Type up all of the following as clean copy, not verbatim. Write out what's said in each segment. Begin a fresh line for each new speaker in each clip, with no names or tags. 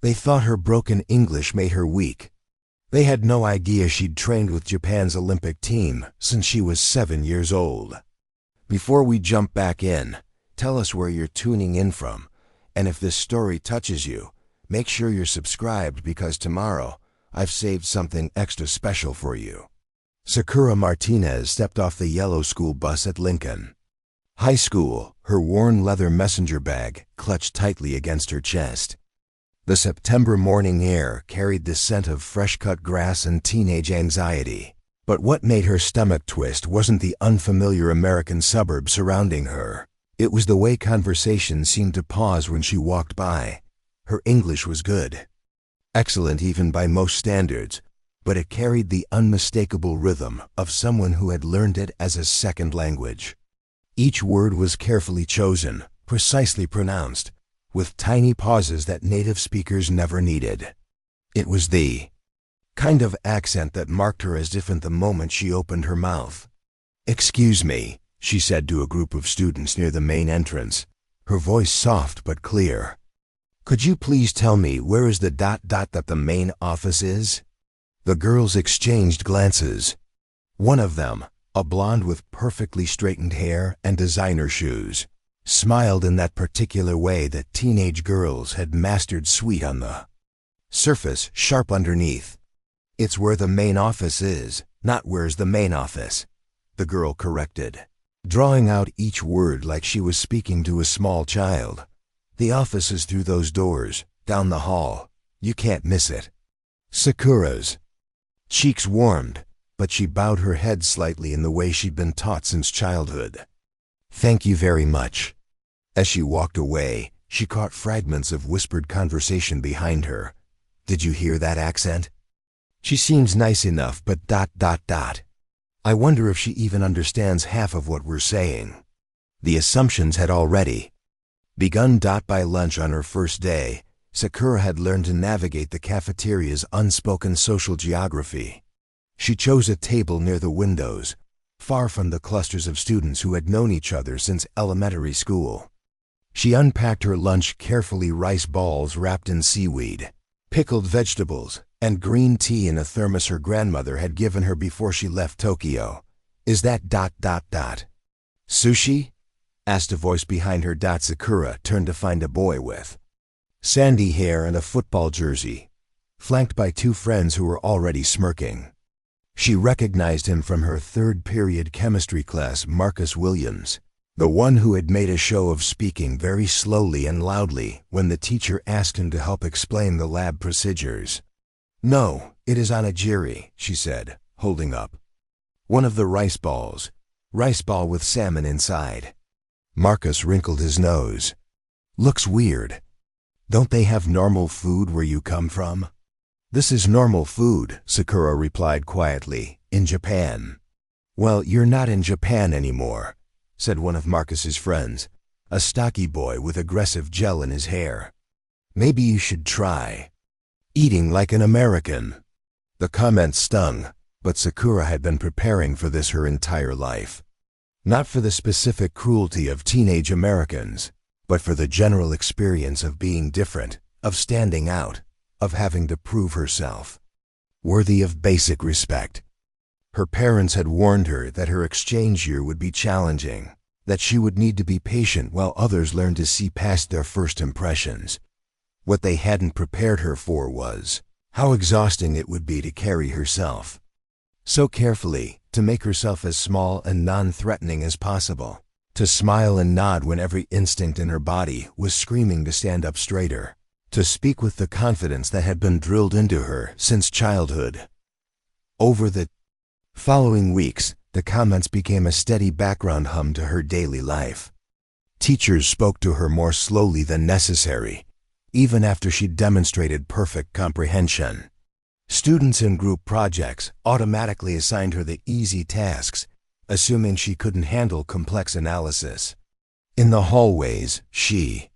They thought her broken English made her weak. They had no idea she'd trained with Japan's Olympic team since she was 7 years old. Before we jump back in, tell us where you're tuning in from, and if this story touches you, make sure you're subscribed because tomorrow I've saved something extra special for you. Sakura Martinez stepped off the yellow school bus at Lincoln High School, her worn leather messenger bag clutched tightly against her chest. The September morning air carried the scent of fresh-cut grass and teenage anxiety. But what made her stomach twist wasn't the unfamiliar American suburb surrounding her. It was the way conversation seemed to pause when she walked by. Her English was good. Excellent even by most standards, but it carried the unmistakable rhythm of someone who had learned it as a second language. Each word was carefully chosen, precisely pronounced, with tiny pauses that native speakers never needed. It was the kind of accent that marked her as different the moment she opened her mouth. "Excuse me," she said to a group of students near the main entrance, her voice soft but clear. "Could you please tell me where is the ... that the main office is?" The girls exchanged glances. One of them, a blonde with perfectly straightened hair and designer shoes, smiled in that particular way that teenage girls had mastered, sweet on the surface, sharp underneath. "It's where the main office is, not where's the main office," the girl corrected, drawing out each word like she was speaking to a small child. "The office is through those doors, down the hall. You can't miss it." Sakura's cheeks warmed, but she bowed her head slightly in the way she'd been taught since childhood. "Thank you very much." As she walked away, she caught fragments of whispered conversation behind her. "Did you hear that accent? She seems nice enough, but ... I wonder if she even understands half of what we're saying." The assumptions had already begun. By lunch on her first day, Sakura had learned to navigate the cafeteria's unspoken social geography. She chose a table near the windows, far from the clusters of students who had known each other since elementary school. She unpacked her lunch carefully: rice balls wrapped in seaweed, pickled vegetables, and green tea in a thermos her grandmother had given her before she left Tokyo. "Is that ... sushi?" asked a voice behind her. Sakura turned to find a boy with sandy hair and a football jersey, flanked by two friends who were already smirking. She recognized him from her third-period chemistry class, Marcus Williams, the one who had made a show of speaking very slowly and loudly when the teacher asked him to help explain the lab procedures. "No, it is onigiri," she said, holding up one of the rice balls, rice ball with salmon inside. Marcus wrinkled his nose. "Looks weird. Don't they have normal food where you come from?" "This is normal food," Sakura replied quietly, "in Japan." "Well, you're not in Japan anymore," said one of Marcus's friends, a stocky boy with aggressive gel in his hair. "Maybe you should try eating like an American." The comment stung, but Sakura had been preparing for this her entire life. Not for the specific cruelty of teenage Americans, but for the general experience of being different, of standing out, of having to prove herself worthy of basic respect. Her parents had warned her that her exchange year would be challenging, that she would need to be patient while others learned to see past their first impressions. What they hadn't prepared her for was how exhausting it would be to carry herself so carefully, to make herself as small and non-threatening as possible, to smile and nod when every instinct in her body was screaming to stand up straighter, to speak with the confidence that had been drilled into her since childhood. Over the following weeks, the comments became a steady background hum to her daily life. Teachers spoke to her more slowly than necessary, even after she'd demonstrated perfect comprehension. Students in group projects automatically assigned her the easy tasks, assuming she couldn't handle complex analysis. In the hallways, she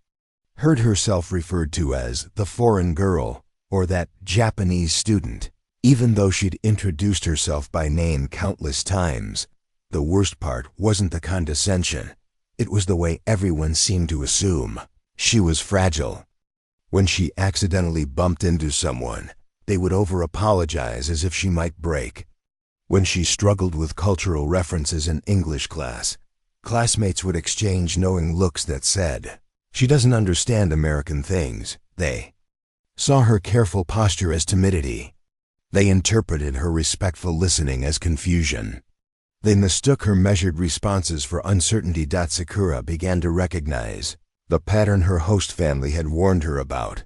heard herself referred to as the foreign girl or that Japanese student, even though she'd introduced herself by name countless times. The worst part wasn't the condescension. It was the way everyone seemed to assume she was fragile. When she accidentally bumped into someone, they would over-apologize as if she might break. When she struggled with cultural references in English class, classmates would exchange knowing looks that said, "She doesn't understand American things." They saw her careful posture as timidity. They interpreted her respectful listening as confusion. They mistook her measured responses for uncertainty. Sakura began to recognize the pattern her host family had warned her about.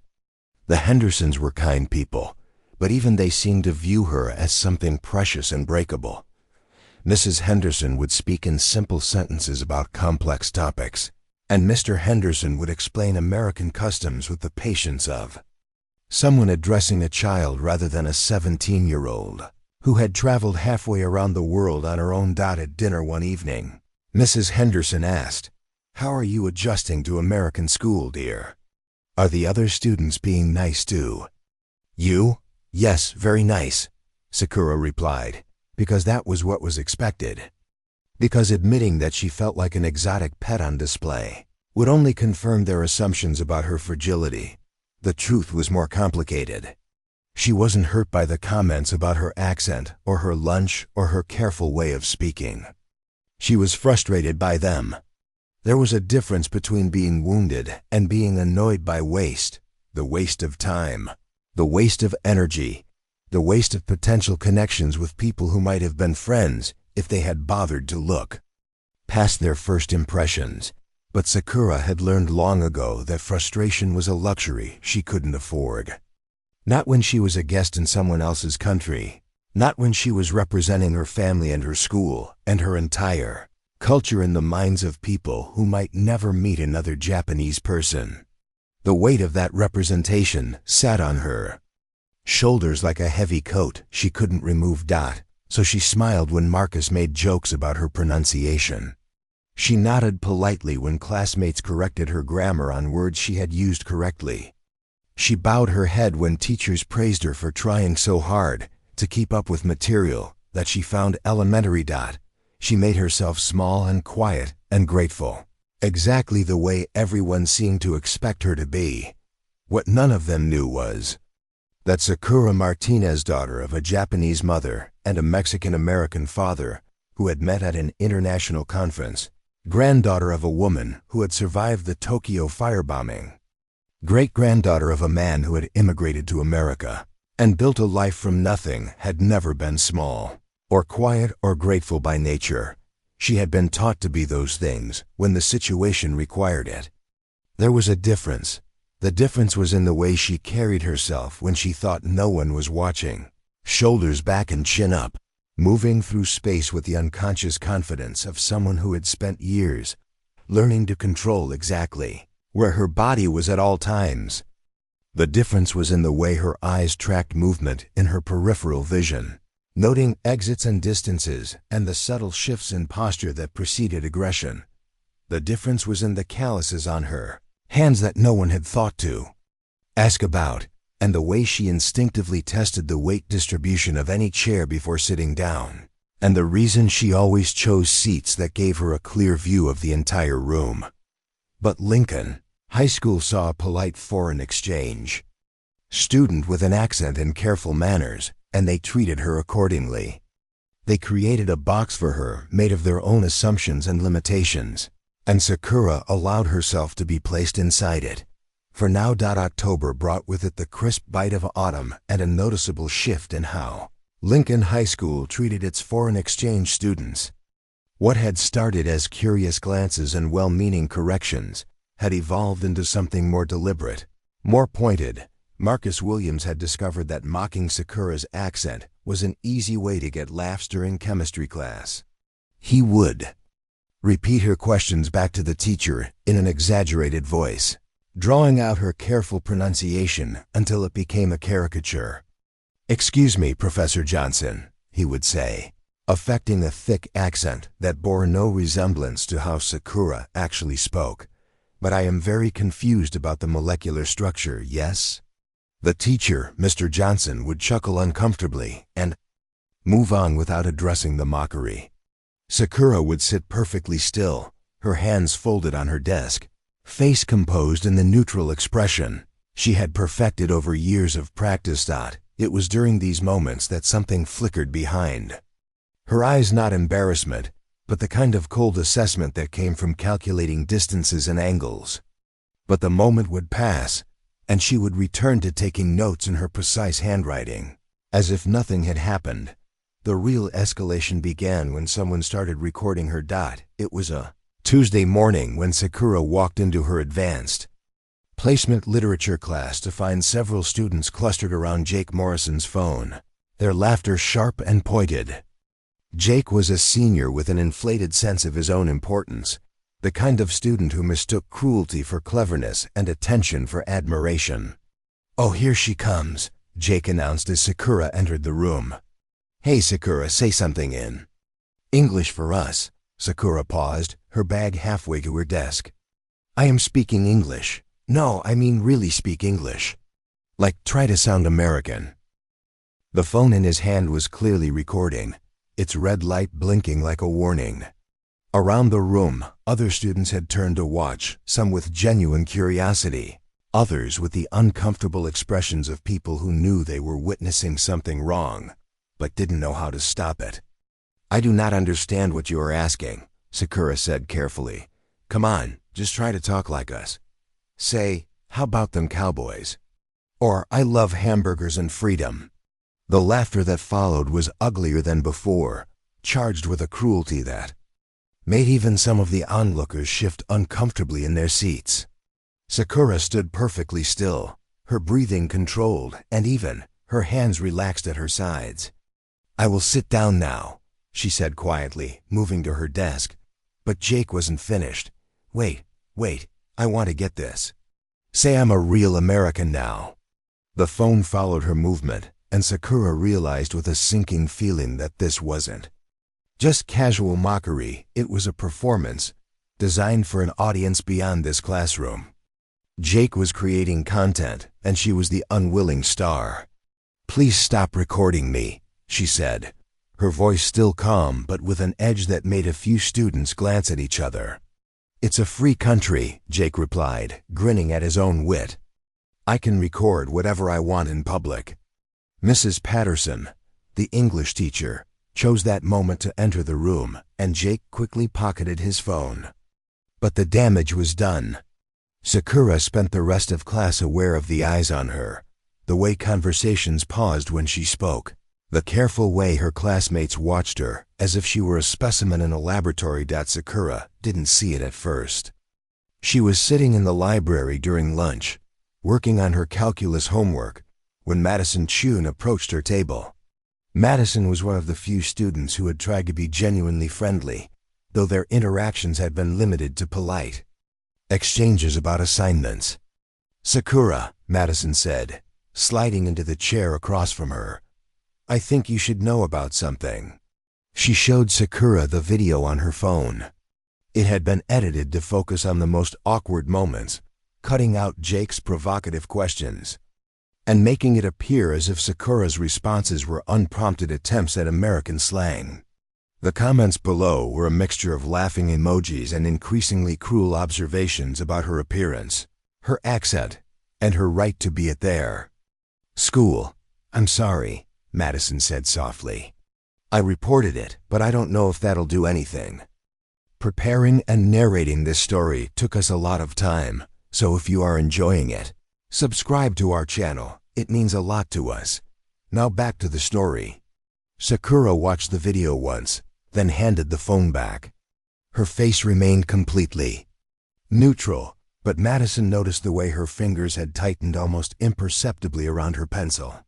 The Hendersons were kind people, but even they seemed to view her as something precious and breakable. Mrs. Henderson would speak in simple sentences about complex topics, and Mr. Henderson would explain American customs with the patience of someone addressing a child rather than a 17-year-old who had traveled halfway around the world on her own. At dinner one evening, Mrs. Henderson asked, "How are you adjusting to American school, dear? Are the other students being nice too?" "You? Yes, very nice," Sakura replied, because that was what was expected. Because admitting that she felt like an exotic pet on display would only confirm their assumptions about her fragility. The truth was more complicated. She wasn't hurt by the comments about her accent or her lunch or her careful way of speaking. She was frustrated by them. There was a difference between being wounded and being annoyed by waste, the waste of time, the waste of energy, the waste of potential connections with people who might have been friends if they had bothered to look past their first impressions. But Sakura had learned long ago that frustration was a luxury she couldn't afford. Not when she was a guest in someone else's country, not when she was representing her family and her school and her entire culture in the minds of people who might never meet another Japanese person. The weight of that representation sat on her shoulders like a heavy coat she couldn't remove. So she smiled when Marcus made jokes about her pronunciation. She nodded politely when classmates corrected her grammar on words she had used correctly. She bowed her head when teachers praised her for trying so hard to keep up with material that she found elementary. She made herself small and quiet and grateful, exactly the way everyone seemed to expect her to be. What none of them knew was that Sakura Martinez, daughter of a Japanese mother and a Mexican-American father who had met at an international conference, granddaughter of a woman who had survived the Tokyo firebombing, great-granddaughter of a man who had immigrated to America and built a life from nothing, had never been small or quiet or grateful by nature. She had been taught to be those things when the situation required it. There was a difference. The difference was in the way she carried herself when she thought no one was watching, shoulders back and chin up, moving through space with the unconscious confidence of someone who had spent years learning to control exactly where her body was at all times. The difference was in the way her eyes tracked movement in her peripheral vision, noting exits and distances and the subtle shifts in posture that preceded aggression. The difference was in the calluses on her hands that no one had thought to ask about, and the way she instinctively tested the weight distribution of any chair before sitting down, and the reason she always chose seats that gave her a clear view of the entire room. But Lincoln High School saw a polite foreign exchange student with an accent and careful manners, and they treated her accordingly. They created a box for her made of their own assumptions and limitations, and Sakura allowed herself to be placed inside it. For now, October brought with it the crisp bite of autumn and a noticeable shift in how Lincoln High School treated its foreign exchange students. What had started as curious glances and well-meaning corrections had evolved into something more deliberate, more pointed. Marcus Williams had discovered that mocking Sakura's accent was an easy way to get laughs during chemistry class. He would repeat her questions back to the teacher in an exaggerated voice, drawing out her careful pronunciation until it became a caricature. "Excuse me, Professor Johnson," he would say, affecting a thick accent that bore no resemblance to how Sakura actually spoke, "but I am very confused about the molecular structure, yes?" The teacher, Mr. Johnson, would chuckle uncomfortably and move on without addressing the mockery. Sakura would sit perfectly still, her hands folded on her desk, face composed in the neutral expression, she had perfected over years of practice. It was during these moments that something flickered behind her eyes, not embarrassment, but the kind of cold assessment that came from calculating distances and angles. But the moment would pass, and she would return to taking notes in her precise handwriting, as if nothing had happened. The real escalation began when someone started recording her. It was a Tuesday morning when Sakura walked into her advanced placement literature class to find several students clustered around Jake Morrison's phone, their laughter sharp and pointed. Jake was a senior with an inflated sense of his own importance, the kind of student who mistook cruelty for cleverness and attention for admiration. "Oh, here she comes," Jake announced as Sakura entered the room. "Hey Sakura, say something in English for us." Sakura paused, her bag halfway to her desk. "I am speaking English. No, I mean really speak English. Like, try to sound American." The phone in his hand was clearly recording, its red light blinking like a warning. Around the room, other students had turned to watch, some with genuine curiosity, others with the uncomfortable expressions of people who knew they were witnessing something wrong, but didn't know how to stop it. "I do not understand what you are asking," Sakura said carefully. "Come on, just try to talk like us. Say, how about them cowboys? Or, I love hamburgers and freedom." The laughter that followed was uglier than before, charged with a cruelty that made even some of the onlookers shift uncomfortably in their seats. Sakura stood perfectly still, her breathing controlled, and even her hands relaxed at her sides. "I will sit down now," she said quietly, moving to her desk. But Jake wasn't finished. Wait, I want to get this. Say I'm a real American now." The phone followed her movement, and Sakura realized with a sinking feeling that this wasn't just casual mockery, it was a performance, designed for an audience beyond this classroom. Jake was creating content, and she was the unwilling star. "Please stop recording me," she said, her voice still calm but with an edge that made a few students glance at each other. "It's a free country," Jake replied, grinning at his own wit. "I can record whatever I want in public." Mrs. Patterson, the English teacher, chose that moment to enter the room, and Jake quickly pocketed his phone. But the damage was done. Sakura spent the rest of class aware of the eyes on her, the way conversations paused when she spoke, the careful way her classmates watched her, as if she were a specimen in a laboratory. Sakura didn't see it at first. She was sitting in the library during lunch, working on her calculus homework, when Madison Chun approached her table. Madison was one of the few students who had tried to be genuinely friendly, though their interactions had been limited to polite exchanges about assignments. "Sakura," Madison said, sliding into the chair across from her, "I think you should know about something." She showed Sakura the video on her phone. It had been edited to focus on the most awkward moments, cutting out Jake's provocative questions, and making it appear as if Sakura's responses were unprompted attempts at American slang. The comments below were a mixture of laughing emojis and increasingly cruel observations about her appearance, her accent, and her right to be there. "School, I'm sorry," Madison said softly. "I reported it, but I don't know if that'll do anything. Preparing and narrating this story took us a lot of time, so if you are enjoying it, subscribe to our channel. It means a lot to us. Now back to the story." Sakura watched the video once, then handed the phone back. Her face remained completely neutral, but Madison noticed the way her fingers had tightened almost imperceptibly around her pencil.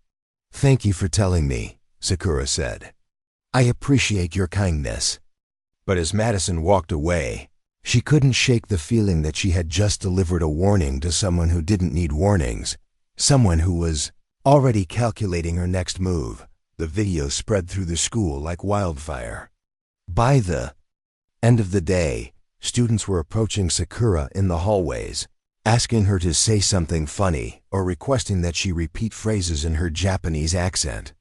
"Thank you for telling me," Sakura said. "I appreciate your kindness." But as Madison walked away, she couldn't shake the feeling that she had just delivered a warning to someone who didn't need warnings, someone who was already calculating her next move. The video spread through the school like wildfire. By the end of the day, students were approaching Sakura in the hallways, asking her to say something funny or requesting that she repeat phrases in her Japanese accent.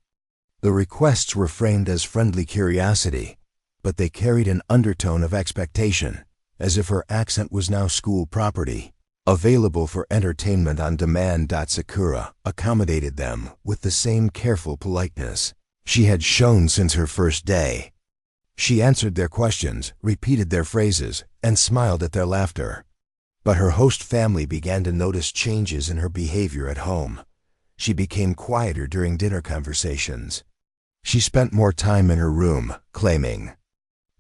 The requests were framed as friendly curiosity, but they carried an undertone of expectation, as if her accent was now school property. Available for entertainment on demand. Sakura accommodated them with the same careful politeness she had shown since her first day. She answered their questions, repeated their phrases, and smiled at their laughter. But her host family began to notice changes in her behavior at home. She became quieter during dinner conversations. She spent more time in her room, claiming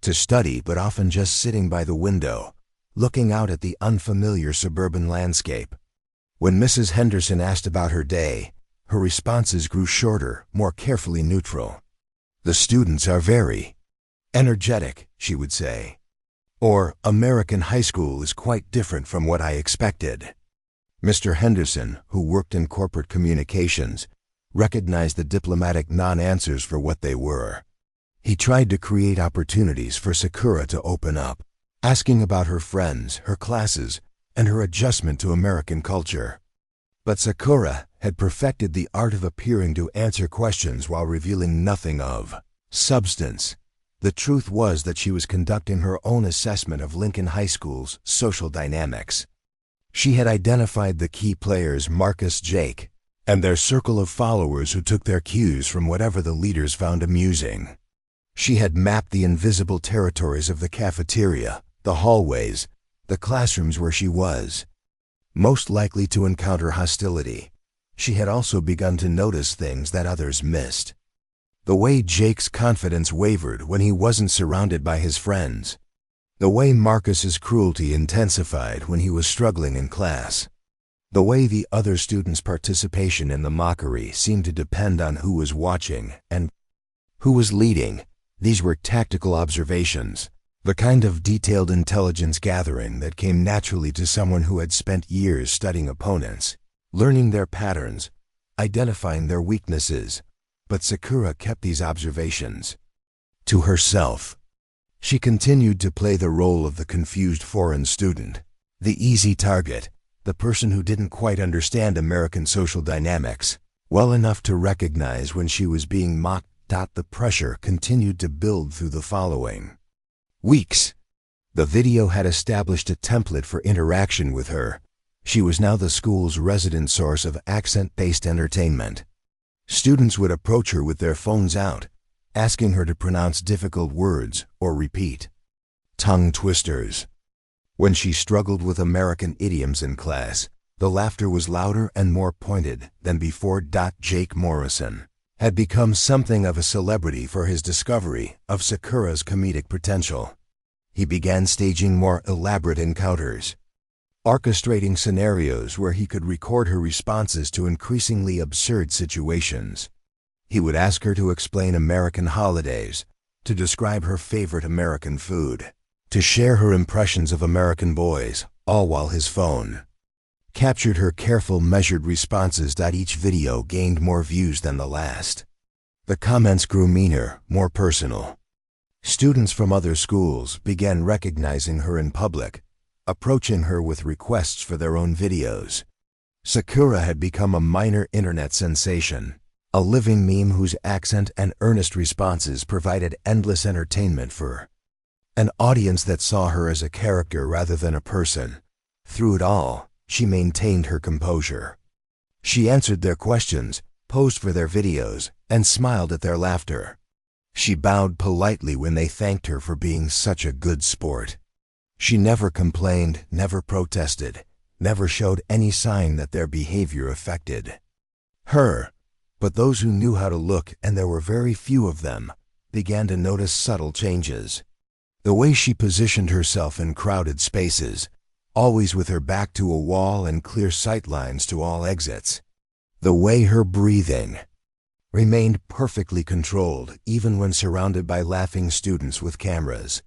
to study, but often just sitting by the window, looking out at the unfamiliar suburban landscape. When Mrs. Henderson asked about her day, her responses grew shorter, more carefully neutral. "The students are very energetic," she would say. Or, "American high school is quite different from what I expected." Mr. Henderson, who worked in corporate communications, recognized the diplomatic non-answers for what they were. He tried to create opportunities for Sakura to open up, asking about her friends, her classes, and her adjustment to American culture. But Sakura had perfected the art of appearing to answer questions while revealing nothing of substance. The truth was that she was conducting her own assessment of Lincoln High School's social dynamics. She had identified the key players, Marcus, Jake, and their circle of followers who took their cues from whatever the leaders found amusing. She had mapped the invisible territories of the cafeteria, the hallways, the classrooms where she was most likely to encounter hostility. She had also begun to notice things that others missed. The way Jake's confidence wavered when he wasn't surrounded by his friends. The way Marcus's cruelty intensified when he was struggling in class. The way the other students' participation in the mockery seemed to depend on who was watching and who was leading. These were tactical observations, the kind of detailed intelligence gathering that came naturally to someone who had spent years studying opponents, learning their patterns, identifying their weaknesses. But Sakura kept these observations to herself. She continued to play the role of the confused foreign student, the easy target, the person who didn't quite understand American social dynamics well enough to recognize when she was being mocked. The pressure continued to build through the following weeks. The video had established a template for interaction with her. She was now the school's resident source of accent-based entertainment. Students would approach her with their phones out, asking her to pronounce difficult words or repeat tongue twisters. When she struggled with American idioms in class, the laughter was louder and more pointed than before. Jake Morrison had become something of a celebrity for his discovery of Sakura's comedic potential. He began staging more elaborate encounters, orchestrating scenarios where he could record her responses to increasingly absurd situations. He would ask her to explain American holidays, to describe her favorite American food, to share her impressions of American boys, all while his phone captured her careful, measured responses. Each video gained more views than the last. The comments grew meaner, more personal. Students from other schools began recognizing her in public, approaching her with requests for their own videos. Sakura had become a minor internet sensation, a living meme whose accent and earnest responses provided endless entertainment for an audience that saw her as a character rather than a person. Through it all, she maintained her composure. She answered their questions, posed for their videos, and smiled at their laughter. She bowed politely when they thanked her for being such a good sport. She never complained, never protested, never showed any sign that their behavior affected her. But those who knew how to look, and there were very few of them, began to notice subtle changes. The way she positioned herself in crowded spaces, always with her back to a wall and clear sight lines to all exits. The way her breathing remained perfectly controlled even when surrounded by laughing students with cameras.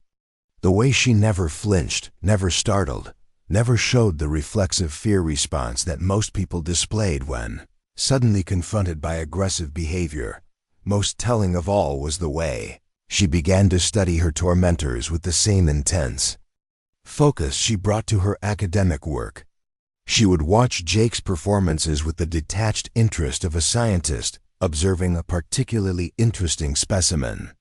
The way she never flinched, never startled, never showed the reflexive fear response that most people displayed when suddenly confronted by aggressive behavior. Most telling of all was the way she began to study her tormentors with the same intense focus she brought to her academic work. She would watch Jake's performances with the detached interest of a scientist observing a particularly interesting specimen.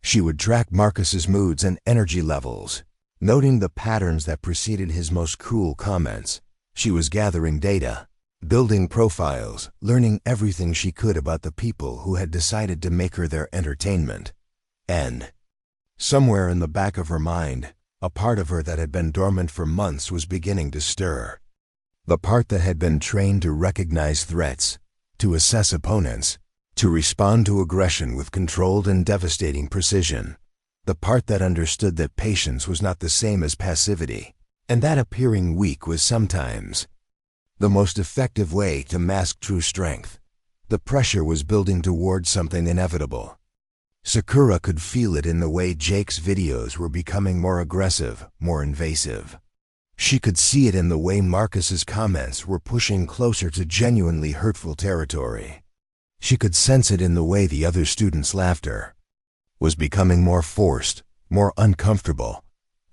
She would track Marcus's moods and energy levels, noting the patterns that preceded his most cruel comments. She was gathering data, building profiles, learning everything she could about the people who had decided to make her their entertainment. And somewhere in the back of her mind, a part of her that had been dormant for months was beginning to stir. The part that had been trained to recognize threats, to assess opponents, to respond to aggression with controlled and devastating precision. The part that understood that patience was not the same as passivity, and that appearing weak was sometimes the most effective way to mask true strength. The pressure was building towards something inevitable. Sakura could feel it in the way Jake's videos were becoming more aggressive, more invasive. She could see it in the way Marcus's comments were pushing closer to genuinely hurtful territory. She could sense it in the way the other students' laughter was becoming more forced, more uncomfortable,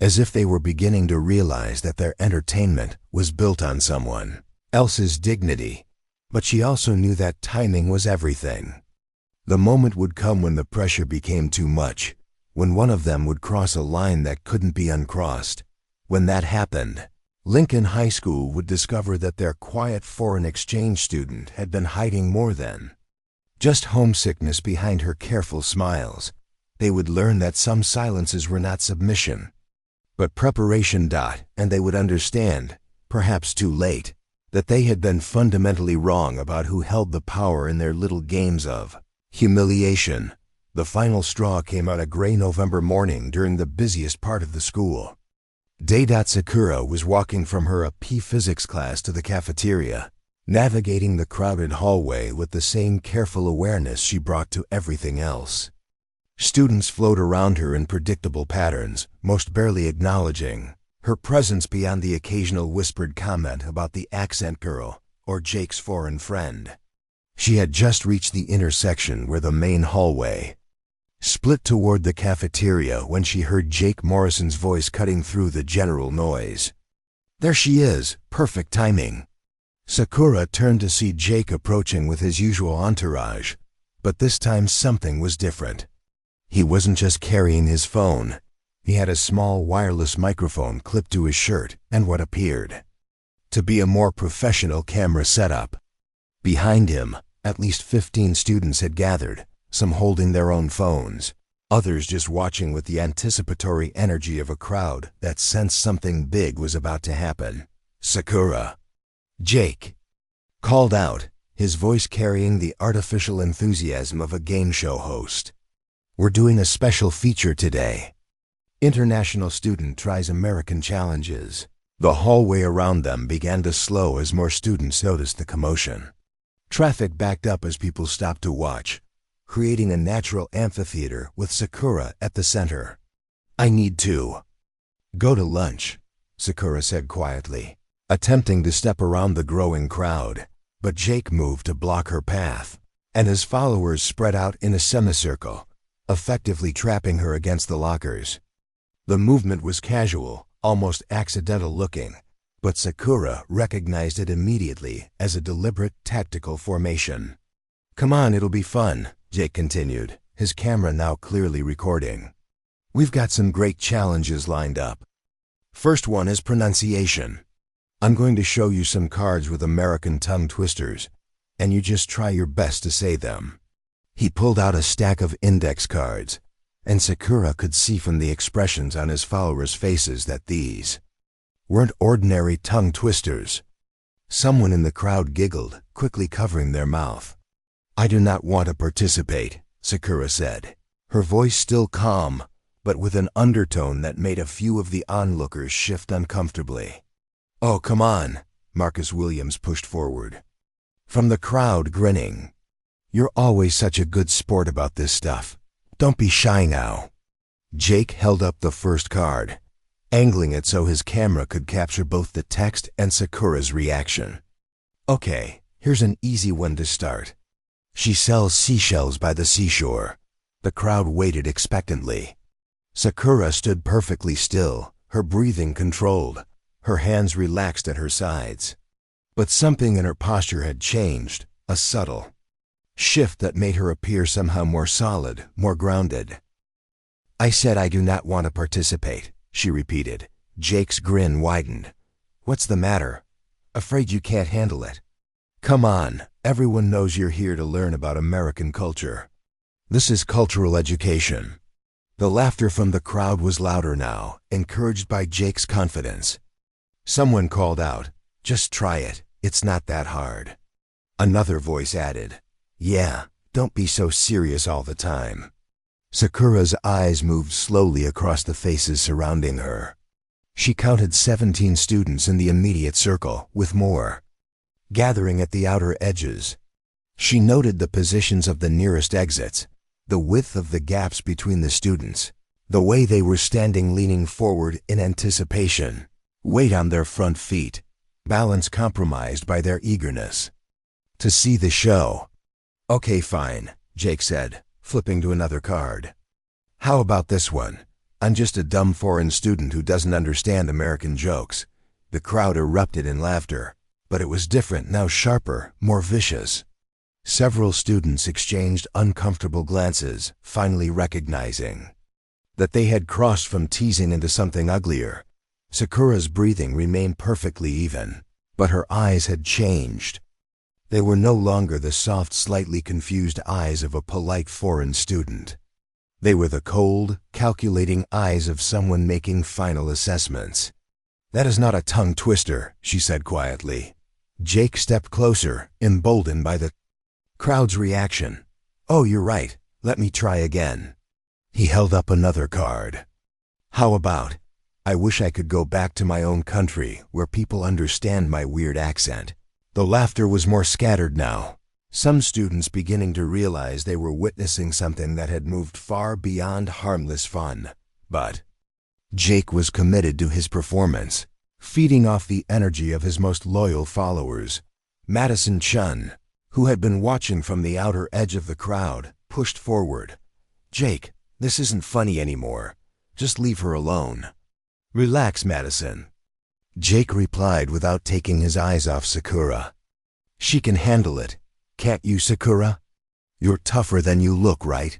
as if they were beginning to realize that their entertainment was built on someone else's dignity. But she also knew that timing was everything. The moment would come when the pressure became too much, when one of them would cross a line that couldn't be uncrossed. When that happened, Lincoln High School would discover that their quiet foreign exchange student had been hiding more than just homesickness behind her careful smiles. They would learn that some silences were not submission, but preparation. And they would understand, perhaps too late, that they had been fundamentally wrong about who held the power in their little games of humiliation. The final straw came on a gray November morning during the busiest part of the school day. Sakura was walking from her AP physics class to the cafeteria, navigating the crowded hallway with the same careful awareness she brought to everything else. Students flowed around her in predictable patterns, most barely acknowledging her presence beyond the occasional whispered comment about the accent girl or Jake's foreign friend. She had just reached the intersection where the main hallway split toward the cafeteria when she heard Jake Morrison's voice cutting through the general noise. "There she is, perfect timing." Sakura turned to see Jake approaching with his usual entourage, but this time something was different. He wasn't just carrying his phone. He had a small wireless microphone clipped to his shirt and what appeared to be a more professional camera setup. Behind him, at least 15 students had gathered, some holding their own phones, others just watching with the anticipatory energy of a crowd that sensed something big was about to happen. "Sakura!" Jake called out, his voice carrying the artificial enthusiasm of a game show host. "We're doing a special feature today. International student tries American challenges." The hallway around them began to slow as more students noticed the commotion. Traffic backed up as people stopped to watch, creating a natural amphitheater with Sakura at the center. "I need to go to lunch," Sakura said quietly, attempting to step around the growing crowd. But Jake moved to block her path, and his followers spread out in a semicircle, effectively trapping her against the lockers. The movement was casual, almost accidental looking, but Sakura recognized it immediately as a deliberate tactical formation. "Come on, it'll be fun," Jake continued, his camera now clearly recording. "We've got some great challenges lined up. First one is pronunciation. I'm going to show you some cards with American tongue twisters, and you just try your best to say them." He pulled out a stack of index cards, and Sakura could see from the expressions on his followers' faces that these weren't ordinary tongue twisters. Someone in the crowd giggled, quickly covering their mouth. "I do not want to participate," Sakura said, her voice still calm, but with an undertone that made a few of the onlookers shift uncomfortably. "Oh, come on," Marcus Williams pushed forward from the crowd, grinning. "You're always such a good sport about this stuff. Don't be shy now." Jake held up the first card, angling it so his camera could capture both the text and Sakura's reaction. "Okay, here's an easy one to start. She sells seashells by the seashore." The crowd waited expectantly. Sakura stood perfectly still, her breathing controlled, her hands relaxed at her sides. But something in her posture had changed, a subtle shift that made her appear somehow more solid, more grounded. "I said I do not want to participate," she repeated. Jake's grin widened. "What's the matter? Afraid you can't handle it? Come on, everyone knows you're here to learn about American culture. This is cultural education. The laughter from the crowd was louder now, encouraged by Jake's confidence. Someone called out, "Just try it, it's not that hard." Another voice added, "Yeah, don't be so serious all the time." Sakura's eyes moved slowly across the faces surrounding her. She counted 17 students in the immediate circle, with more gathering at the outer edges. She noted the positions of the nearest exits, the width of the gaps between the students, the way they were standing leaning forward in anticipation, weight on their front feet, balance compromised by their eagerness to see the show. "Okay, fine," Jake said, flipping to another card. "How about this one? I'm just a dumb foreign student who doesn't understand American jokes." The crowd erupted in laughter, but it was different now, sharper, more vicious. Several students exchanged uncomfortable glances, finally recognizing that they had crossed from teasing into something uglier. Sakura's breathing remained perfectly even, but her eyes had changed. They were no longer the soft, slightly confused eyes of a polite foreign student. They were the cold, calculating eyes of someone making final assessments. "That is not a tongue twister," she said quietly. Jake stepped closer, emboldened by the crowd's reaction. "Oh, you're right. Let me try again." He held up another card. "How about, I wish I could go back to my own country where people understand my weird accent." The laughter was more scattered now, some students beginning to realize they were witnessing something that had moved far beyond harmless fun. But Jake was committed to his performance, feeding off the energy of his most loyal followers. Madison Chun, who had been watching from the outer edge of the crowd, pushed forward. "Jake, this isn't funny anymore. Just leave her alone." "Relax, Madison," Jake replied without taking his eyes off Sakura. "She can handle it. Can't you, Sakura? You're tougher than you look, right?"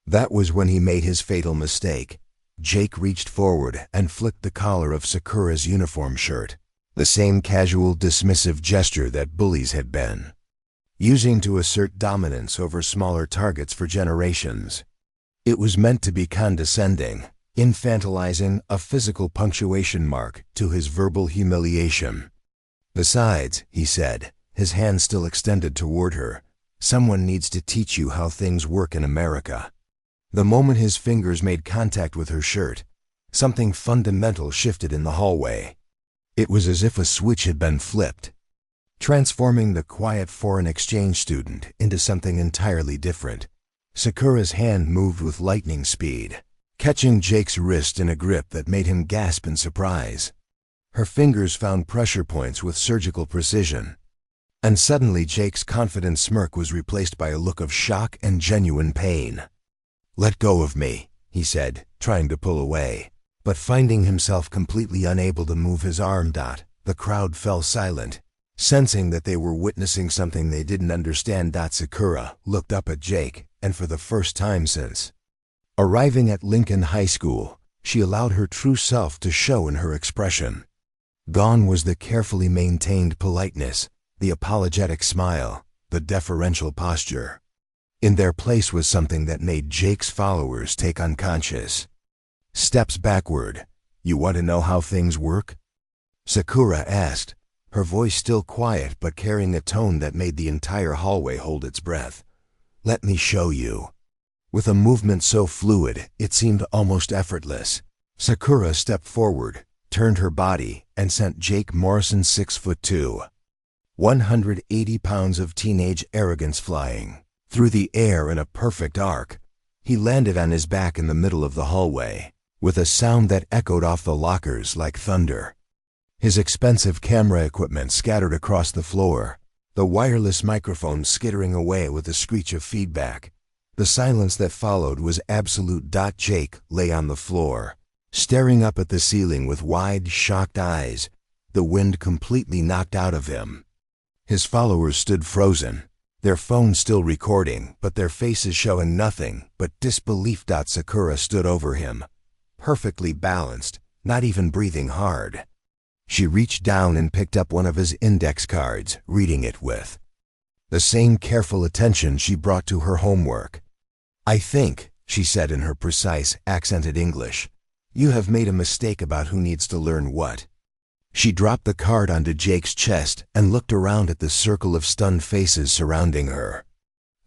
That was when he made his fatal mistake. Jake reached forward and flicked the collar of Sakura's uniform shirt, the same casual, dismissive gesture that Bullies had been using to assert dominance over smaller targets for generations. It was meant to be condescending, infantilizing, a physical punctuation mark to his verbal humiliation. "Besides," he said, his hand still extended toward her, "someone needs to teach you how things work in America." The moment his fingers made contact with her shirt, something fundamental shifted in the hallway. It was as if a switch had been flipped, transforming the quiet foreign exchange student into something entirely different. Sakura's hand moved with lightning speed, catching Jake's wrist in a grip that made him gasp in surprise. Her fingers found pressure points with surgical precision, and suddenly Jake's confident smirk was replaced by a look of shock and genuine pain. "Let go of me," he said, trying to pull away, but finding himself completely unable to move his arm. The crowd fell silent, sensing that they were witnessing something they didn't understand. Sakura looked up at Jake, and for the first time since arriving at Lincoln High School, she allowed her true self to show in her expression. Gone was the carefully maintained politeness, the apologetic smile, the deferential posture. In their place was something that made Jake's followers take unconscious steps backward. "You want to know how things work?" Sakura asked, her voice still quiet but carrying a tone that made the entire hallway hold its breath. "Let me show you." With a movement so fluid it seemed almost effortless, Sakura stepped forward, turned her body, and sent Jake Morrison, 6'2", 180 pounds of teenage arrogance flying through the air in a perfect arc. He landed on his back in the middle of the hallway, with a sound that echoed off the lockers like thunder. His expensive camera equipment scattered across the floor, the wireless microphone skittering away with a screech of feedback. The silence that followed was absolute. Jake lay on the floor, staring up at the ceiling with wide, shocked eyes, the wind completely knocked out of him. His followers stood frozen, their phones still recording, but their faces showing nothing but disbelief. Sakura stood over him, perfectly balanced, not even breathing hard. She reached down and picked up one of his index cards, reading it with the same careful attention she brought to her homework. "I think," she said in her precise, accented English, "you have made a mistake about who needs to learn what." She dropped the card onto Jake's chest and looked around at the circle of stunned faces surrounding her.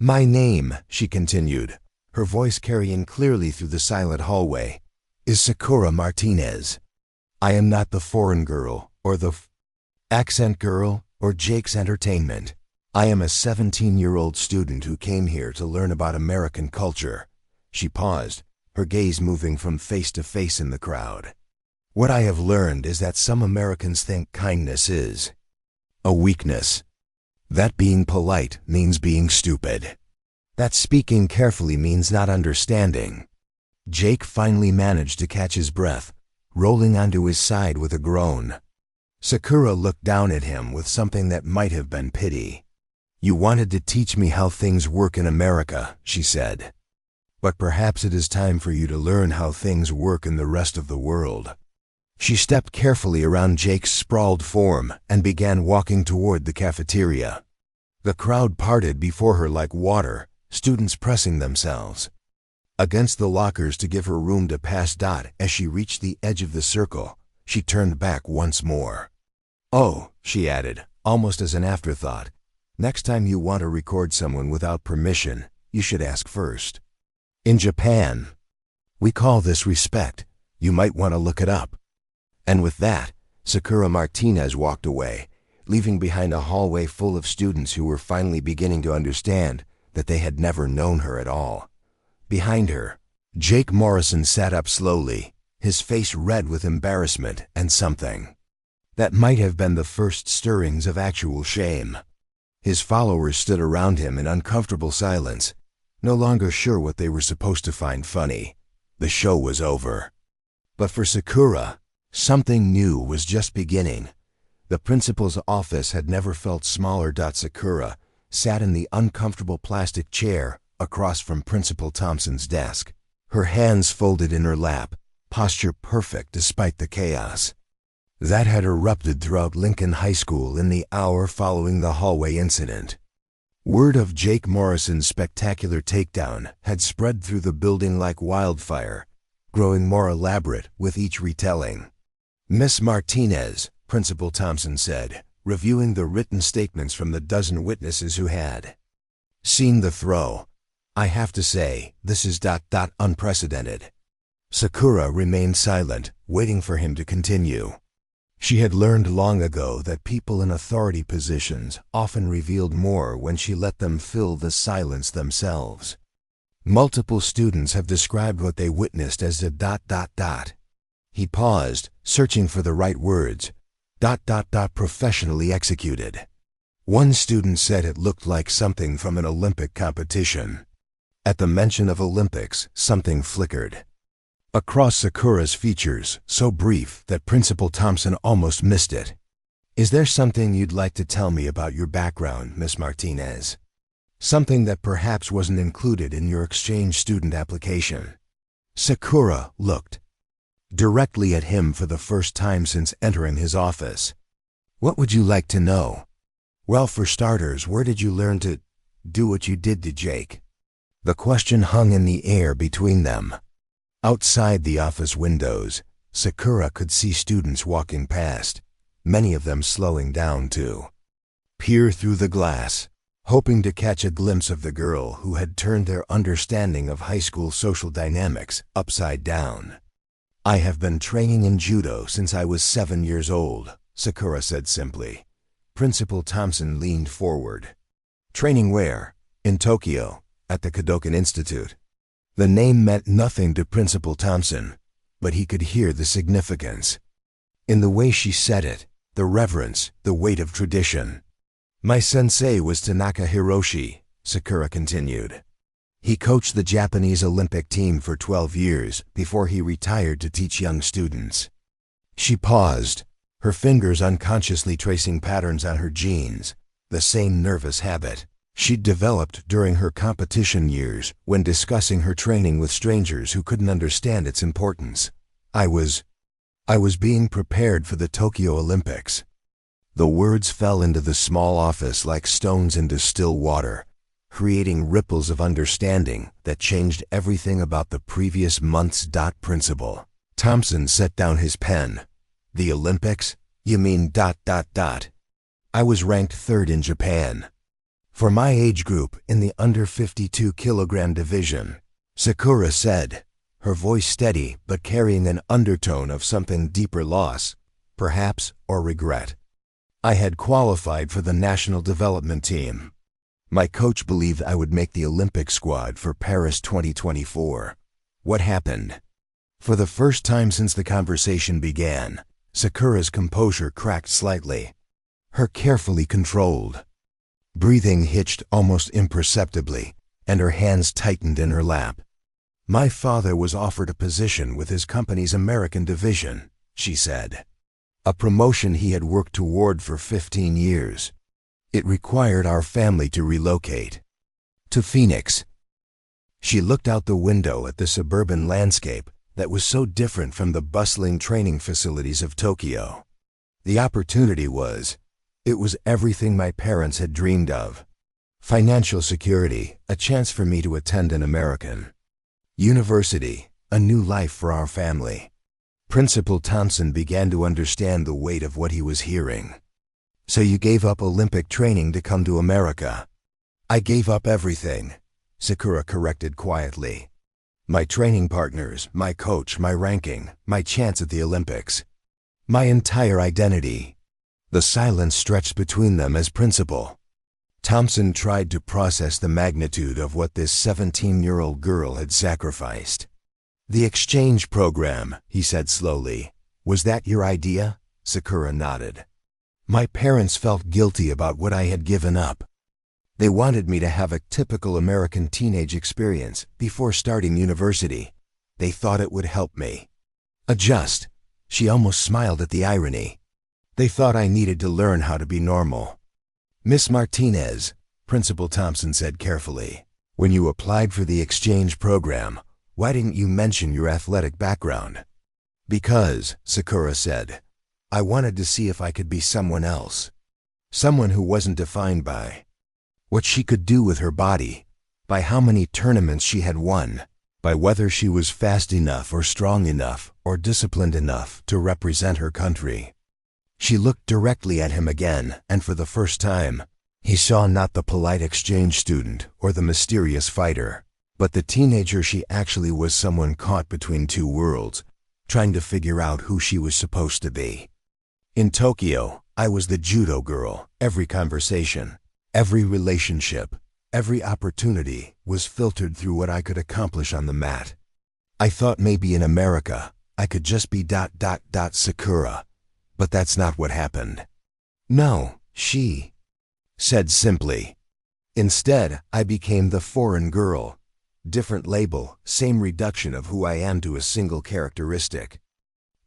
"My name," she continued, her voice carrying clearly through the silent hallway, "is Sakura Martinez. I am not the foreign girl, or the accent girl, or Jake's entertainment. I am a 17-year-old student who came here to learn about American culture." She paused, her gaze moving from face to face in the crowd. "What I have learned is that some Americans think kindness is a weakness. That being polite means being stupid. That speaking carefully means not understanding." Jake finally managed to catch his breath, rolling onto his side with a groan. Sakura looked down at him with something that might have been pity. "You wanted to teach me how things work in America," she said. "But perhaps it is time for you to learn how things work in the rest of the world." She stepped carefully around Jake's sprawled form and began walking toward the cafeteria. The crowd parted before her like water, students pressing themselves against the lockers to give her room to pass. As she reached the edge of the circle, she turned back once more. "Oh," she added, almost as an afterthought, "next time you want to record someone without permission, you should ask first. In Japan, we call this respect. You might want to look it up." And with that, Sakura Martinez walked away, leaving behind a hallway full of students who were finally beginning to understand that they had never known her at all. Behind her, Jake Morrison sat up slowly, his face red with embarrassment and something that might have been the first stirrings of actual shame. His followers stood around him in uncomfortable silence, no longer sure what they were supposed to find funny. The show was over. But for Sakura, something new was just beginning. The principal's office had never felt smaller. Sakura sat in the uncomfortable plastic chair across from Principal Thompson's desk, her hands folded in her lap, posture perfect despite the chaos that had erupted throughout Lincoln High School in the hour following the hallway incident. Word of Jake Morrison's spectacular takedown had spread through the building like wildfire, growing more elaborate with each retelling. "Miss Martinez," Principal Thompson said, reviewing the written statements from the dozen witnesses who had seen the throw, "I have to say, this is unprecedented." Sakura remained silent, waiting for him to continue. She had learned long ago that people in authority positions often revealed more when she let them fill the silence themselves. Multiple students have described what they witnessed as a ... He paused, searching for the right words. ... professionally executed. One student said it looked like something from an Olympic competition. At the mention of Olympics, something flickered across Sakura's features, so brief that Principal Thompson almost missed it. "Is there something you'd like to tell me about your background, Miss Martinez? Something that perhaps wasn't included in your exchange student application?" Sakura looked directly at him for the first time since entering his office. "What would you like to know?" "Well, for starters, where did you learn to do what you did to Jake?" The question hung in the air between them. Outside the office windows, Sakura could see students walking past, many of them slowing down to peer through the glass, hoping to catch a glimpse of the girl who had turned their understanding of high school social dynamics upside down. "I have been training in Judo since I was 7 years old," Sakura said simply. Principal Thompson leaned forward. "Training where?" "In Tokyo, at the Kodokan Institute." The name meant nothing to Principal Thompson, but he could hear the significance in the way she said it, the reverence, the weight of tradition. "My sensei was Tanaka Hiroshi," Sakura continued. "He coached the Japanese Olympic team for 12 years before he retired to teach young students." She paused, her fingers unconsciously tracing patterns on her jeans, the same nervous habit she'd developed during her competition years when discussing her training with strangers who couldn't understand its importance. "I was I was being prepared for the Tokyo Olympics. The words fell into the small office like stones into still water, creating ripples of understanding that changed everything about the previous month's. Principal Thompson set down his pen. The Olympics? You mean ... I was ranked third in Japan. For my age group in the under 52 kilogram division, Sakura said, her voice steady but carrying an undertone of something deeper: loss, perhaps, or regret. I had qualified for the national development team. My coach believed I would make the Olympic squad for Paris 2024. What happened? For the first time since the conversation began, Sakura's composure cracked slightly. Her carefully controlled breathing hitched almost imperceptibly, and her hands tightened in her lap. My father was offered a position with his company's American division, she said. A promotion he had worked toward for 15 years. It required our family to relocate to Phoenix. She looked out the window at the suburban landscape that was so different from the bustling training facilities of Tokyo. The opportunity was, it was everything my parents had dreamed of. Financial security, a chance for me to attend an American university, a new life for our family. Principal Thompson began to understand the weight of what he was hearing. So you gave up Olympic training to come to America? I gave up everything, Sakura corrected quietly. My training partners, my coach, my ranking, my chance at the Olympics. My entire identity. The silence stretched between them as Principal Thompson tried to process the magnitude of what this 17-year-old girl had sacrificed. The exchange program, he said slowly. Was that your idea? Sakura nodded. My parents felt guilty about what I had given up. They wanted me to have a typical American teenage experience before starting university. They thought it would help me adjust. She almost smiled at the irony. They thought I needed to learn how to be normal. Miss Martinez, Principal Thompson said carefully, when you applied for the exchange program, why didn't you mention your athletic background? Because, Sakura said, I wanted to see if I could be someone else. Someone who wasn't defined by what she could do with her body, by how many tournaments she had won, by whether she was fast enough or strong enough or disciplined enough to represent her country. She looked directly at him again, and for the first time, he saw not the polite exchange student or the mysterious fighter, but the teenager she actually was, someone caught between two worlds, trying to figure out who she was supposed to be. In Tokyo, I was the judo girl. Every conversation, every relationship, every opportunity was filtered through what I could accomplish on the mat. I thought maybe in America, I could just be ... Sakura. But that's not what happened. No, she said simply. Instead, I became the foreign girl. Different label, same reduction of who I am to a single characteristic.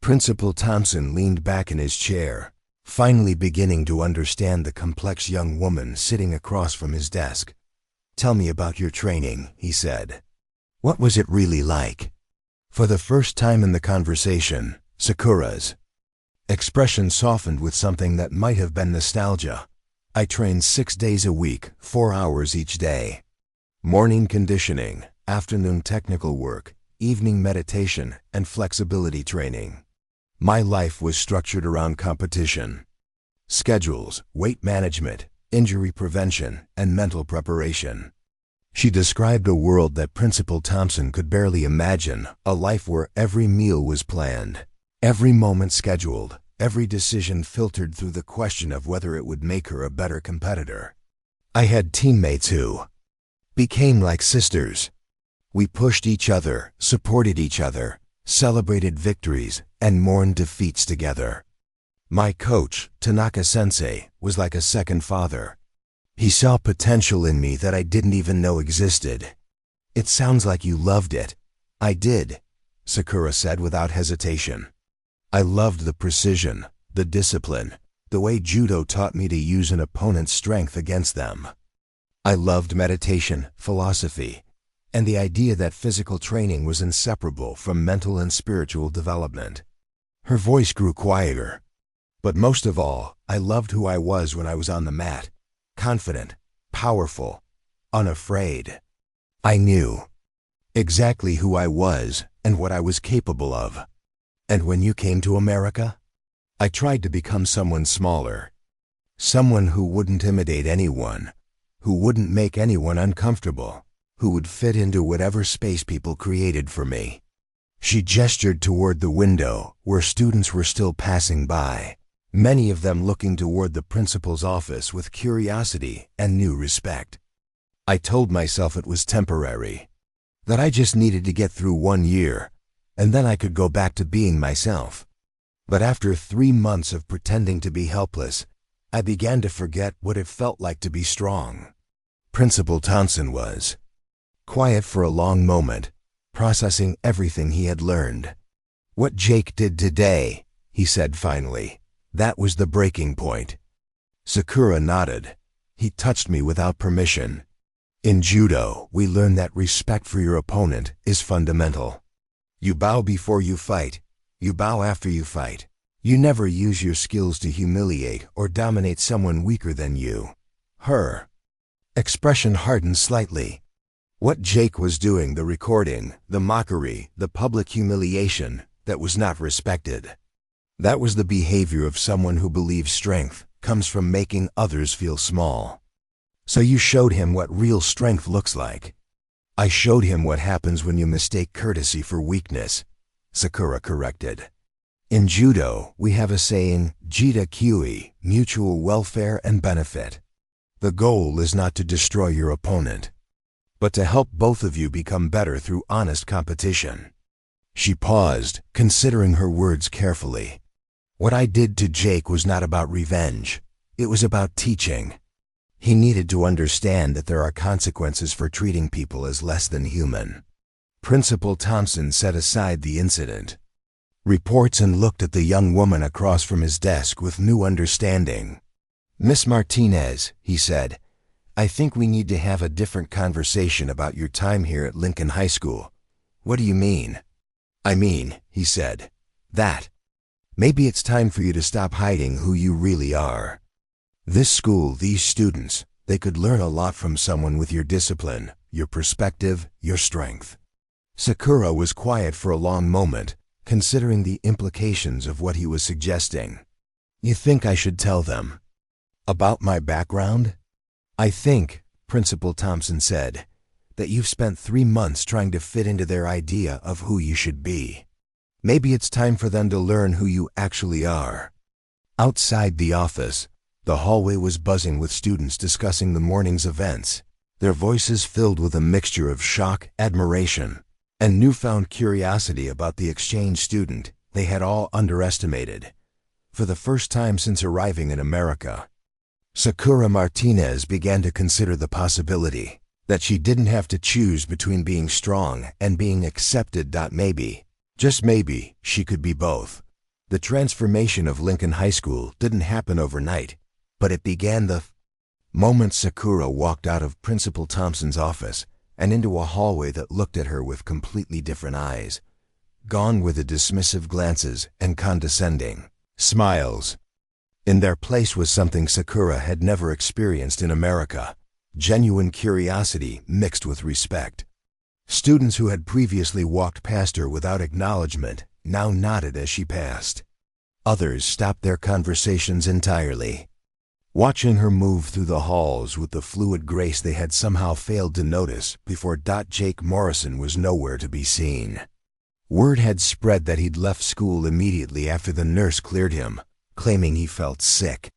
Principal Thompson leaned back in his chair, finally beginning to understand the complex young woman sitting across from his desk. Tell me about your training, he said. What was it really like? For the first time in the conversation, Sakura's expression softened with something that might have been nostalgia. I trained 6 days a week, 4 hours each day. Morning conditioning, afternoon technical work, evening meditation, and flexibility training. My life was structured around competition, schedules, weight management, injury prevention, and mental preparation. She described a world that Principal Thompson could barely imagine, a life where every meal was planned, every moment scheduled, every decision filtered through the question of whether it would make her a better competitor. I had teammates who became like sisters. We pushed each other, supported each other, celebrated victories, and mourned defeats together. My coach, Tanaka-sensei, was like a second father. He saw potential in me that I didn't even know existed. It sounds like you loved it. I did, Sakura said without hesitation. I loved the precision, the discipline, the way judo taught me to use an opponent's strength against them. I loved meditation, philosophy, and the idea that physical training was inseparable from mental and spiritual development. Her voice grew quieter. But most of all, I loved who I was when I was on the mat. Confident, powerful, unafraid. I knew exactly who I was and what I was capable of. And when you came to America, I tried to become someone smaller. Someone who wouldn't intimidate anyone, who wouldn't make anyone uncomfortable, who would fit into whatever space people created for me. She gestured toward the window where students were still passing by, many of them looking toward the principal's office with curiosity and new respect. I told myself it was temporary, that I just needed to get through 1 year, and then I could go back to being myself. But after 3 months of pretending to be helpless, I began to forget what it felt like to be strong. Principal Thompson was quiet for a long moment, processing everything he had learned. "What Jake did today," he said finally, "that was the breaking point." Sakura nodded. "He touched me without permission. In Judo, we learn that respect for your opponent is fundamental. You bow before you fight. You bow after you fight. You never use your skills to humiliate or dominate someone weaker than you." Her expression hardened slightly. What Jake was doing, the recording, the mockery, the public humiliation, that was not respected. That was the behavior of someone who believes strength comes from making others feel small. "So you showed him what real strength looks like." "I showed him what happens when you mistake courtesy for weakness," Sakura corrected. "In Judo, we have a saying, Jita Kui, mutual welfare and benefit. The goal is not to destroy your opponent, but to help both of you become better through honest competition." She paused, considering her words carefully. "What I did to Jake was not about revenge. It was about teaching. He needed to understand that there are consequences for treating people as less than human." Principal Thompson set aside the incident reports and looked at the young woman across from his desk with new understanding. "Miss Martinez," he said, "I think we need to have a different conversation about your time here at Lincoln High School." "What do you mean?" "I mean," he said, "that maybe it's time for you to stop hiding who you really are. This school, these students, they could learn a lot from someone with your discipline, your perspective, your strength." Sakura was quiet for a long moment, considering the implications of what he was suggesting. "You think I should tell them about my background?" "I think," Principal Thompson said, "that you've spent 3 months trying to fit into their idea of who you should be. Maybe it's time for them to learn who you actually are." Outside the office, the hallway was buzzing with students discussing the morning's events, their voices filled with a mixture of shock, admiration, and newfound curiosity about the exchange student they had all underestimated. For the first time since arriving in America, Sakura Martinez began to consider the possibility that she didn't have to choose between being strong and being accepted. Maybe, just maybe, she could be both. The transformation of Lincoln High School didn't happen overnight, but it began the moment Sakura walked out of Principal Thompson's office and into a hallway that looked at her with completely different eyes. Gone were the dismissive glances and condescending smiles. In their place was something Sakura had never experienced in America: genuine curiosity mixed with respect. Students who had previously walked past her without acknowledgement now nodded as she passed. Others stopped their conversations entirely, watching her move through the halls with the fluid grace they had somehow failed to notice before. Jake Morrison was nowhere to be seen. Word had spread that he'd left school immediately after the nurse cleared him, claiming he felt sick.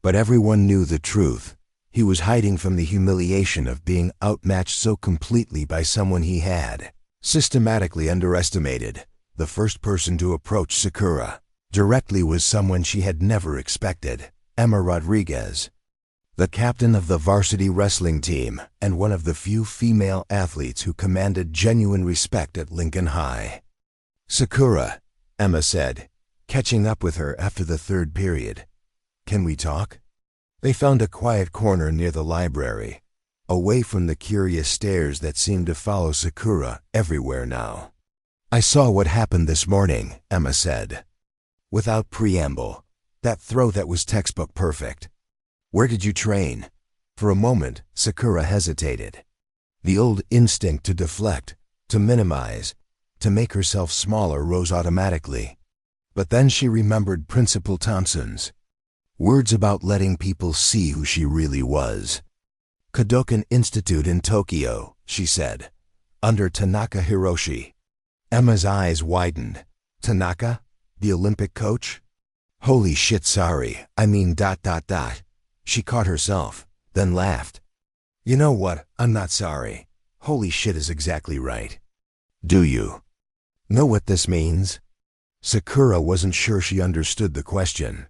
But everyone knew the truth. He was hiding from the humiliation of being outmatched so completely by someone he had systematically underestimated. The first person to approach Sakura directly was someone she had never expected: Emma Rodriguez, the captain of the varsity wrestling team and one of the few female athletes who commanded genuine respect at Lincoln High. "Sakura," Emma said, catching up with her after the 3rd period, "can we talk?" They found a quiet corner near the library, away from the curious stares that seemed to follow Sakura everywhere now. "I saw what happened this morning," Emma said. Without preamble, that throw that was textbook perfect. Where did you train? For a moment, Sakura hesitated. The old instinct to deflect, to minimize, to make herself smaller rose automatically. But then she remembered Principal Thompson's words about letting people see who she really was. Kodokan Institute in Tokyo, she said, under Tanaka Hiroshi. Emma's eyes widened. Tanaka? The Olympic coach? Holy shit, sorry, I mean ... She caught herself, then laughed. You know what, I'm not sorry. Holy shit is exactly right. Do you know what this means? Sakura wasn't sure she understood the question.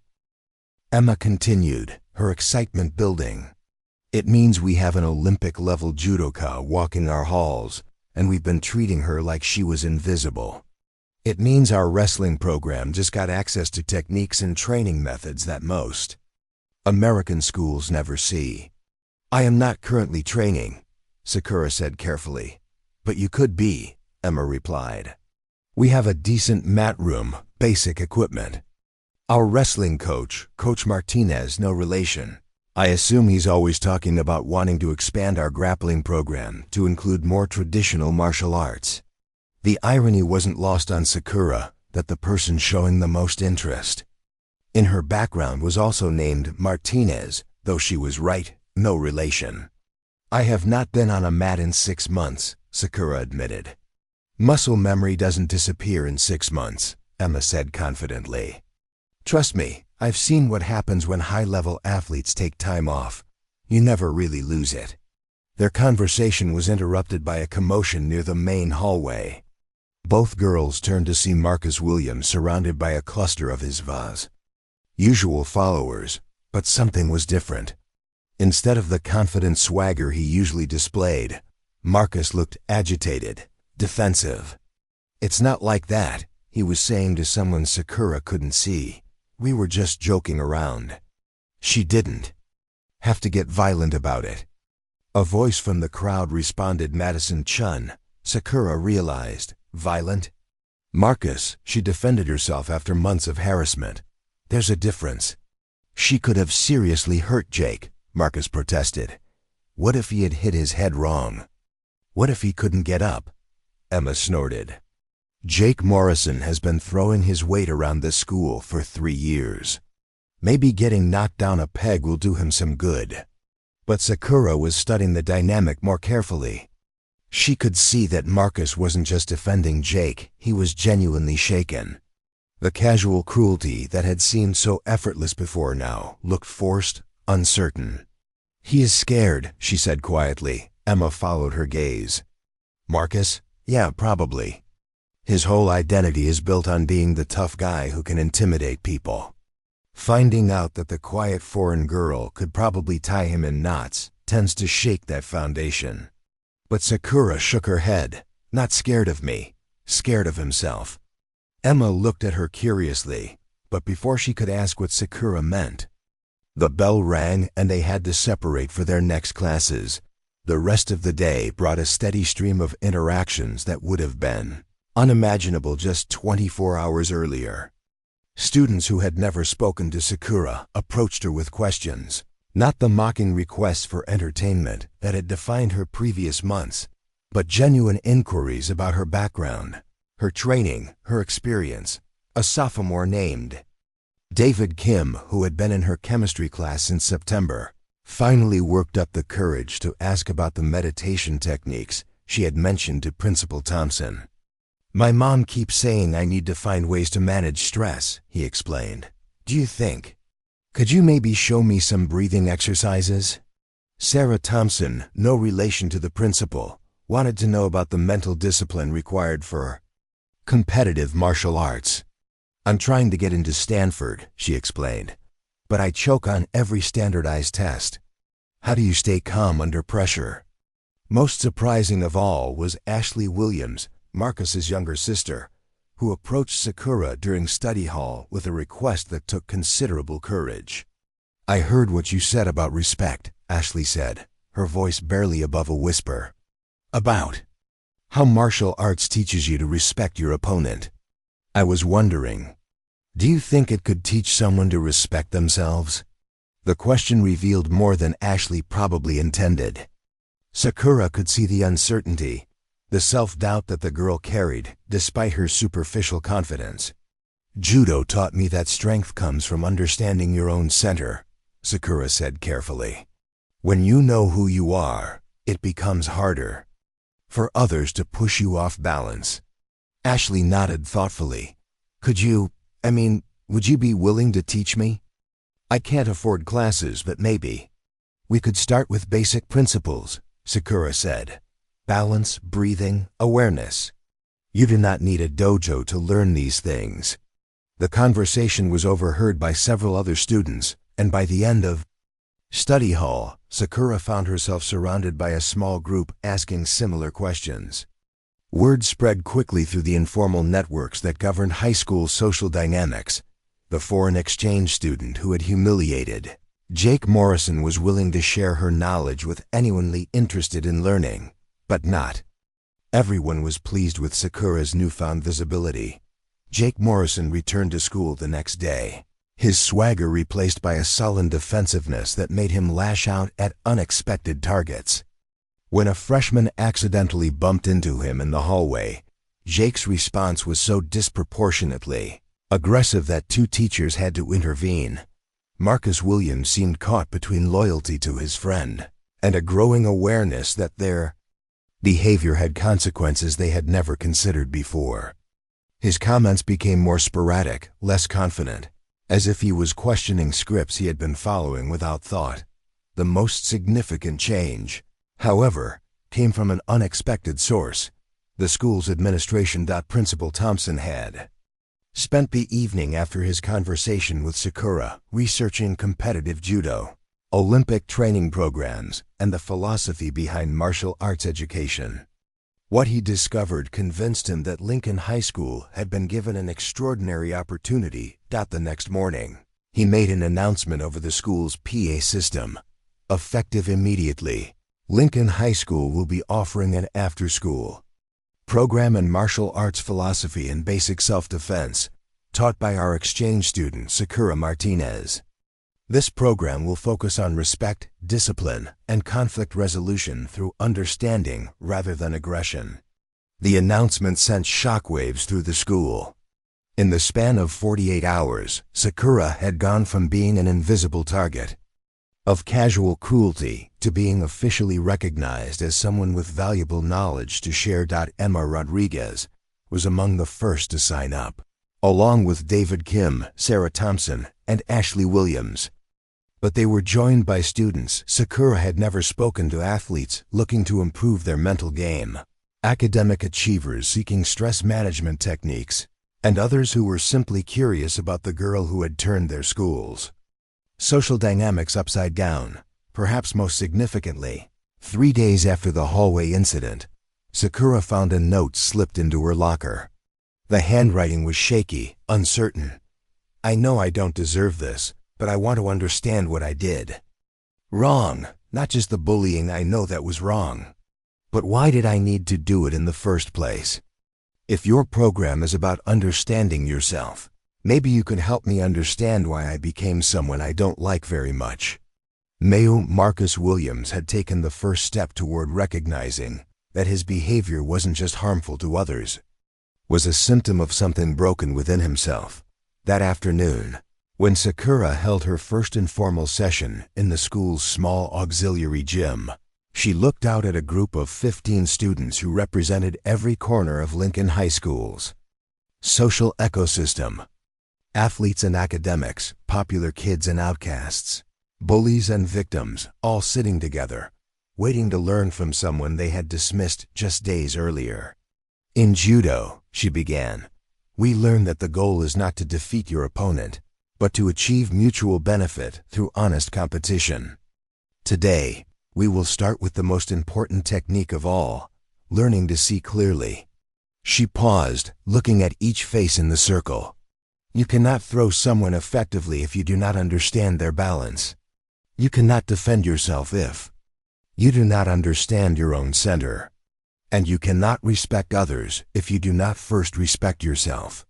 Emma continued, her excitement building. It means we have an Olympic-level judoka walking our halls, and we've been treating her like she was invisible. It means our wrestling program just got access to techniques and training methods that most American schools never see. I am not currently training, Sakura said carefully. But you could be, Emma replied. We have a decent mat room, basic equipment. Our wrestling coach, Coach Martinez, no relation. I assume he's always talking about wanting to expand our grappling program to include more traditional martial arts. The irony wasn't lost on Sakura that the person showing the most interest in her background was also named Martinez, though she was right, no relation. I have not been on a mat in 6 months, Sakura admitted. Muscle memory doesn't disappear in 6 months, Emma said confidently. Trust me, I've seen what happens when high-level athletes take time off. You never really lose it. Their conversation was interrupted by a commotion near the main hallway. Both girls turned to see Marcus Williams surrounded by a cluster of his usual followers, but something was different. Instead of the confident swagger he usually displayed, Marcus looked agitated, defensive. It's not like that, he was saying to someone Sakura couldn't see. We were just joking around. She didn't have to get violent about it. A voice from the crowd responded, Madison Chun. Sakura realized. Violent? Marcus, she defended herself after months of harassment. There's a difference. She could have seriously hurt Jake, Marcus protested. What if he had hit his head wrong? What if he couldn't get up? Emma snorted. Jake Morrison has been throwing his weight around this school for 3 years. Maybe getting knocked down a peg will do him some good. But Sakura was studying the dynamic more carefully. She could see that Marcus wasn't just defending Jake, he was genuinely shaken. The casual cruelty that had seemed so effortless before now looked forced, uncertain. He is scared, she said quietly. Emma followed her gaze. Marcus? Yeah, probably. His whole identity is built on being the tough guy who can intimidate people. Finding out that the quiet foreign girl could probably tie him in knots tends to shake that foundation. But Sakura shook her head. Not scared of me, scared of himself. Emma looked at her curiously, but before she could ask what Sakura meant, the bell rang and they had to separate for their next classes. The rest of the day brought a steady stream of interactions that would have been unimaginable just 24 hours earlier. Students who had never spoken to Sakura approached her with questions, not the mocking requests for entertainment that had defined her previous months, but genuine inquiries about her background, her training, her experience. A sophomore named David Kim, who had been in her chemistry class since September, finally worked up the courage to ask about the meditation techniques she had mentioned to Principal Thompson. My mom keeps saying I need to find ways to manage stress, he explained. Do you think? Could you maybe show me some breathing exercises? Sarah Thompson, no relation to the principal, wanted to know about the mental discipline required for competitive martial arts. I'm trying to get into Stanford, she explained, but I choke on every standardized test. How do you stay calm under pressure? Most surprising of all was Ashley Williams, Marcus's younger sister, who approached Sakura during study hall with a request that took considerable courage. I heard what you said about respect, Ashley said, her voice barely above a whisper. About how martial arts teaches you to respect your opponent. I was wondering, Do you think it could teach someone to respect themselves? The question revealed more than Ashley probably intended. Sakura could see the uncertainty, the self-doubt that the girl carried, despite her superficial confidence. Judo taught me that strength comes from understanding your own center, Sakura said carefully. When you know who you are, it becomes harder for others to push you off balance. Ashley nodded thoughtfully. Would you be willing to teach me? I can't afford classes, but maybe. We could start with basic principles, Sakura said. Balance, breathing, awareness. You do not need a dojo to learn these things. The conversation was overheard by several other students, and by the end of study hall, Sakura found herself surrounded by a small group asking similar questions. Word spread quickly through the informal networks that governed high school social dynamics. The foreign exchange student who had humiliated Jake Morrison was willing to share her knowledge with anyone interested in learning, but not everyone was pleased with Sakura's newfound visibility. Jake Morrison returned to school the next day, his swagger replaced by a sullen defensiveness that made him lash out at unexpected targets. When a freshman accidentally bumped into him in the hallway, Jake's response was so disproportionately aggressive that two teachers had to intervene. Marcus Williams seemed caught between loyalty to his friend and a growing awareness that their behavior had consequences they had never considered before. His comments became more sporadic, less confident, as if he was questioning scripts he had been following without thought. The most significant change, however, came from an unexpected source. The school's administration. Principal Thompson had spent the evening after his conversation with Sakura researching competitive judo, Olympic training programs, and the philosophy behind martial arts education. What he discovered convinced him that Lincoln High School had been given an extraordinary opportunity. The next morning, he made an announcement over the school's PA system. Effective immediately, Lincoln High School will be offering an after-school program in martial arts philosophy and basic self-defense, taught by our exchange student Sakura Martinez. This program will focus on respect, discipline, and conflict resolution through understanding rather than aggression. The announcement sent shockwaves through the school. In the span of 48 hours, Sakura had gone from being an invisible target of casual cruelty to being officially recognized as someone with valuable knowledge to share. Emma Rodriguez was among the first to sign up, along with David Kim, Sarah Thompson, and Ashley Williams. But they were joined by students Sakura had never spoken to, athletes looking to improve their mental game, academic achievers seeking stress management techniques, and others who were simply curious about the girl who had turned their schools social dynamics upside down. Perhaps most significantly, 3 days after the hallway incident, Sakura found a note slipped into her locker. The handwriting was shaky, uncertain. I know I don't deserve this, but I want to understand what I did wrong. Not just the bullying, I know that was wrong. But why did I need to do it in the first place? If your program is about understanding yourself, maybe you can help me understand why I became someone I don't like very much. Marcus Williams had taken the first step toward recognizing that his behavior wasn't just harmful to others, was a symptom of something broken within himself. That afternoon, when Sakura held her first informal session in the school's small auxiliary gym, she looked out at a group of 15 students who represented every corner of Lincoln High School's social ecosystem. Athletes and academics, popular kids and outcasts, bullies and victims, all sitting together, waiting to learn from someone they had dismissed just days earlier. In judo, she began, we learn that the goal is not to defeat your opponent, but to achieve mutual benefit through honest competition. Today, we will start with the most important technique of all, learning to see clearly. She paused, looking at each face in the circle. You cannot throw someone effectively if you do not understand their balance. You cannot defend yourself if you do not understand your own center. And you cannot respect others if you do not first respect yourself.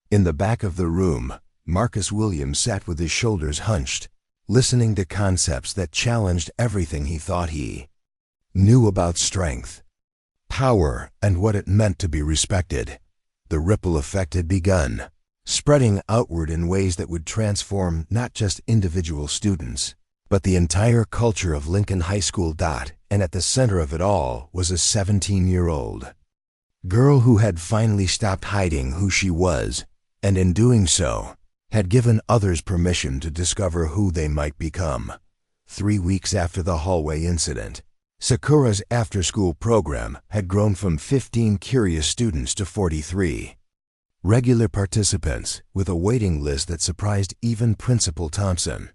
In the back of the room, Marcus Williams sat with his shoulders hunched, listening to concepts that challenged everything he thought he knew about strength, power, and what it meant to be respected. The ripple effect had begun, spreading outward in ways that would transform not just individual students, but the entire culture of Lincoln High School. And at the center of it all was a 17-year-old girl who had finally stopped hiding who she was, and in doing so, had given others permission to discover who they might become. 3 weeks after the hallway incident, Sakura's after-school program had grown from 15 curious students to 43 regular participants, with a waiting list that surprised even Principal Thompson.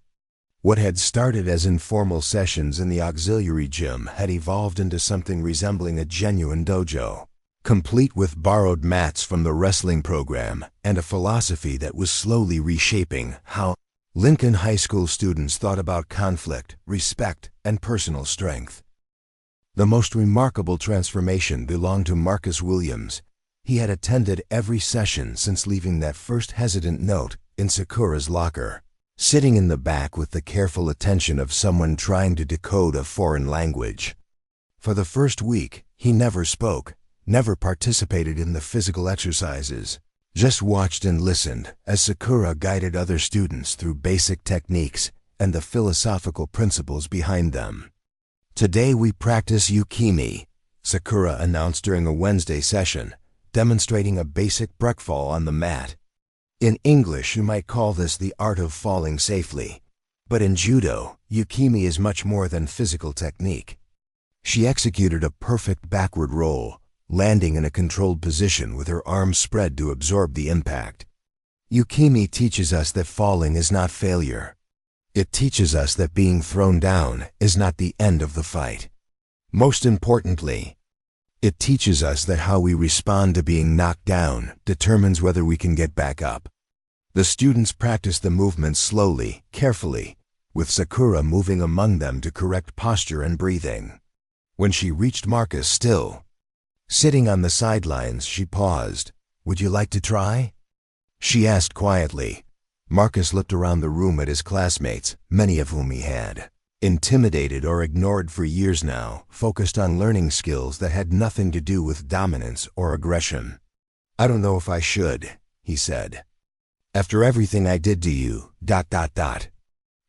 What had started as informal sessions in the auxiliary gym had evolved into something resembling a genuine dojo, complete with borrowed mats from the wrestling program and a philosophy that was slowly reshaping how Lincoln High School students thought about conflict, respect, and personal strength. The most remarkable transformation belonged to Marcus Williams. He had attended every session since leaving that first hesitant note in Sakura's locker, sitting in the back with the careful attention of someone trying to decode a foreign language. For the first week, he never spoke, never participated in the physical exercises, just watched and listened as Sakura guided other students through basic techniques and the philosophical principles behind them. "Today we practice Yukimi," Sakura announced during a Wednesday session, demonstrating a basic breakfall on the mat. In English, you might call this the art of falling safely, but in Judo, Yukimi is much more than physical technique. She executed a perfect backward roll, landing in a controlled position with her arms spread to absorb the impact. Yukimi teaches us that falling is not failure. It teaches us that being thrown down is not the end of the fight. Most importantly, it teaches us that how we respond to being knocked down determines whether we can get back up. The students practiced the movements slowly, carefully, with Sakura moving among them to correct posture and breathing. When she reached Marcus still sitting on the sidelines, she paused. "Would you like to try?" she asked quietly. Marcus looked around the room at his classmates, many of whom he had intimidated or ignored for years now, focused on learning skills that had nothing to do with dominance or aggression. "I don't know if I should," he said. "After everything I did to you, ...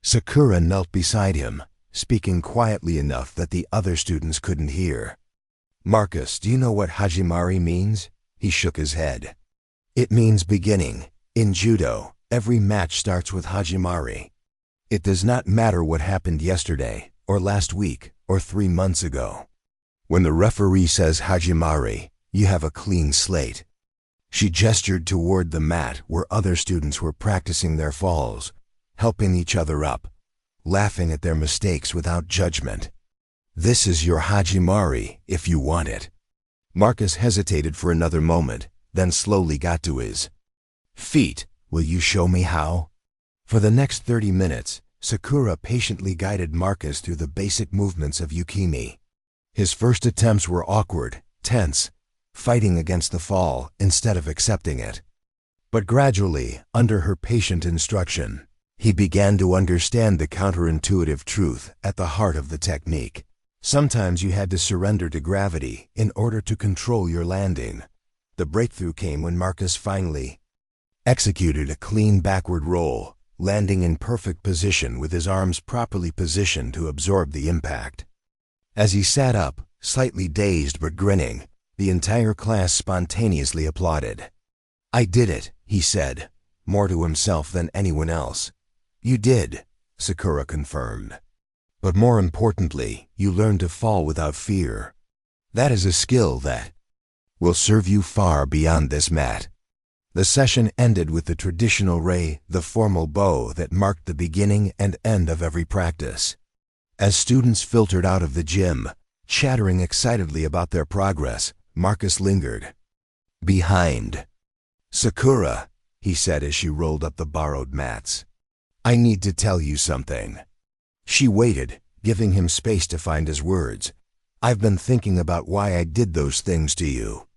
Sakura knelt beside him, speaking quietly enough that the other students couldn't hear. "Marcus, do you know what Hajimari means?" He shook his head. "It means beginning. In Judo, every match starts with Hajimari. It does not matter what happened yesterday, or last week, or 3 months ago. When the referee says Hajimari, you have a clean slate." She gestured toward the mat where other students were practicing their falls, helping each other up, laughing at their mistakes without judgment. "This is your Hajimari, if you want it." Marcus hesitated for another moment, then slowly got to his feet. "Will you show me how?" For the next 30 minutes, Sakura patiently guided Marcus through the basic movements of Yukimi. His first attempts were awkward, tense, fighting against the fall instead of accepting it. But gradually, under her patient instruction, he began to understand the counterintuitive truth at the heart of the technique. Sometimes you had to surrender to gravity in order to control your landing. The breakthrough came when Marcus finally executed a clean backward roll, landing in perfect position with his arms properly positioned to absorb the impact. As he sat up, slightly dazed but grinning, the entire class spontaneously applauded. "I did it," he said, more to himself than anyone else. "You did," Sakura confirmed. "But more importantly, you learned to fall without fear. That is a skill that will serve you far beyond this mat." The session ended with the traditional rei, the formal bow that marked the beginning and end of every practice. As students filtered out of the gym, chattering excitedly about their progress, Marcus lingered behind. "Sakura," he said as she rolled up the borrowed mats, "I need to tell you something." She waited, giving him space to find his words. "I've been thinking about why I did those things to you.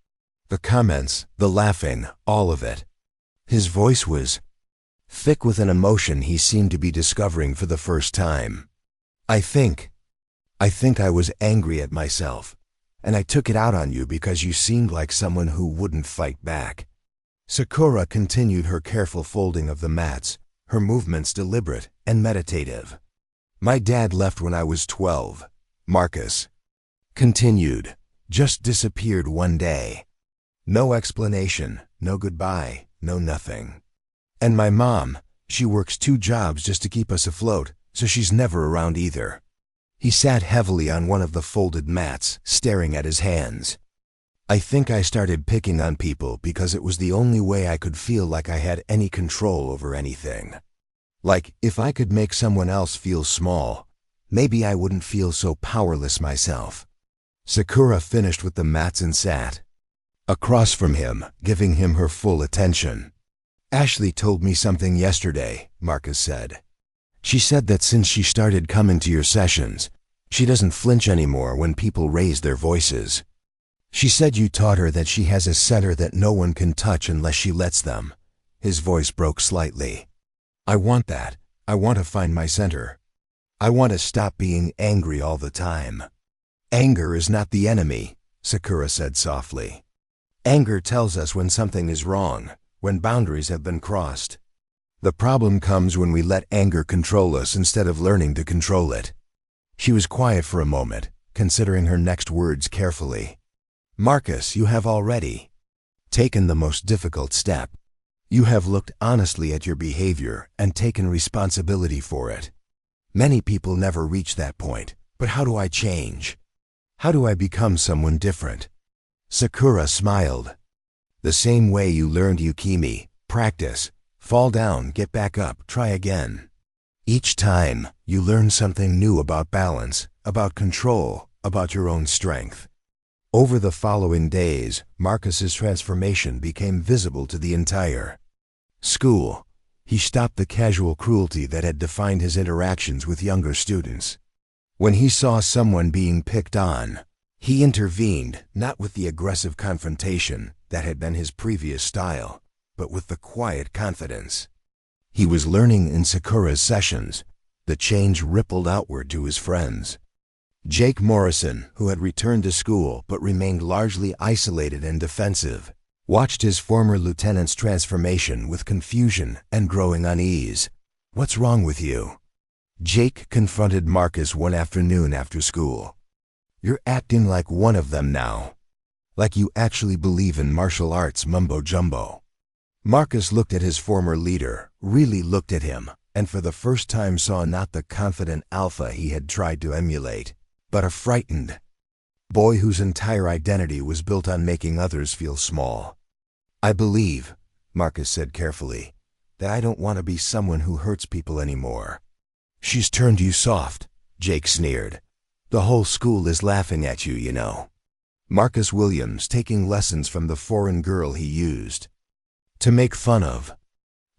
The comments, the laughing, all of it." His voice was thick with an emotion he seemed to be discovering for the first time. I think I was angry at myself, and I took it out on you because you seemed like someone who wouldn't fight back." Sakura continued her careful folding of the mats, her movements deliberate and meditative. "My dad left when I was 12, Marcus continued. Just disappeared one day. No explanation, no goodbye, no nothing. And my mom, she works 2 jobs just to keep us afloat, so she's never around either." He sat heavily on one of the folded mats, staring at his hands. "I think I started picking on people because it was the only way I could feel like I had any control over anything. Like, if I could make someone else feel small, maybe I wouldn't feel so powerless myself." Sakura finished with the mats and sat across from him, giving him her full attention. "Ashley told me something yesterday," Marcus said. "She said that since she started coming to your sessions, she doesn't flinch anymore when people raise their voices. She said you taught her that she has a center that no one can touch unless she lets them." His voice broke slightly. "I want that. I want to find my center. I want to stop being angry all the time." "Anger is not the enemy," Sakura said softly. "Anger tells us when something is wrong, when boundaries have been crossed. The problem comes when we let anger control us instead of learning to control it." She was quiet for a moment, considering her next words carefully. "Marcus, you have already taken the most difficult step. You have looked honestly at your behavior and taken responsibility for it. Many people never reach that point, but how do I change? How do I become someone different?" Sakura smiled. "The same way you learned Yukimi, practice, fall down, get back up, try again. Each time, you learn something new about balance, about control, about your own strength." Over the following days, Marcus's transformation became visible to the entire school. He stopped the casual cruelty that had defined his interactions with younger students. When he saw someone being picked on, he intervened, not with the aggressive confrontation that had been his previous style, but with the quiet confidence. He was learning in Sakura's sessions. The change rippled outward to his friends. Jake Morrison, who had returned to school but remained largely isolated and defensive, watched his former lieutenant's transformation with confusion and growing unease. "What's wrong with you?" Jake confronted Marcus one afternoon after school. "You're acting like one of them now. Like you actually believe in martial arts mumbo-jumbo." Marcus looked at his former leader, really looked at him, and for the first time saw not the confident alpha he had tried to emulate, but a frightened boy whose entire identity was built on making others feel small. "I believe," Marcus said carefully, "that I don't want to be someone who hurts people anymore." "She's turned you soft," Jake sneered. "The whole school is laughing at you, you know." Marcus Williams taking lessons from the foreign girl he used to make fun of.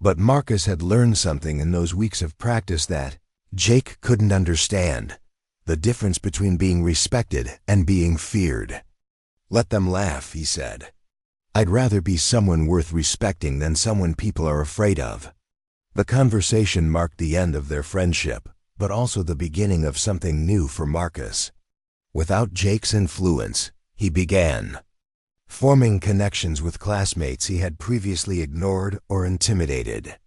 But Marcus had learned something in those weeks of practice that Jake couldn't understand: the difference between being respected and being feared. "Let them laugh," he said. "I'd rather be someone worth respecting than someone people are afraid of." The conversation marked the end of their friendship, but also the beginning of something new for Marcus. Without Jake's influence, he began forming connections with classmates he had previously ignored or intimidated.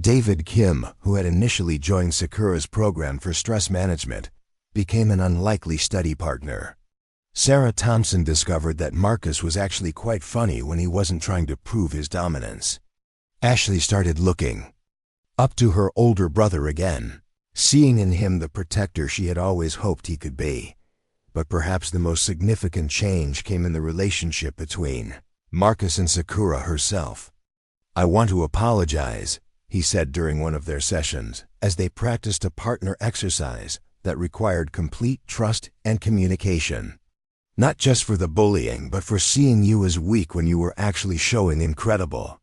David Kim, who had initially joined Sakura's program for stress management, became an unlikely study partner. Sarah Thompson discovered that Marcus was actually quite funny when he wasn't trying to prove his dominance. Ashley started looking up to her older brother again, seeing in him the protector she had always hoped he could be. But perhaps the most significant change came in the relationship between Marcus and Sakura herself. "I want to apologize," he said during one of their sessions, as they practiced a partner exercise that required complete trust and communication. "Not just for the bullying, but for seeing you as weak when you were actually showing incredible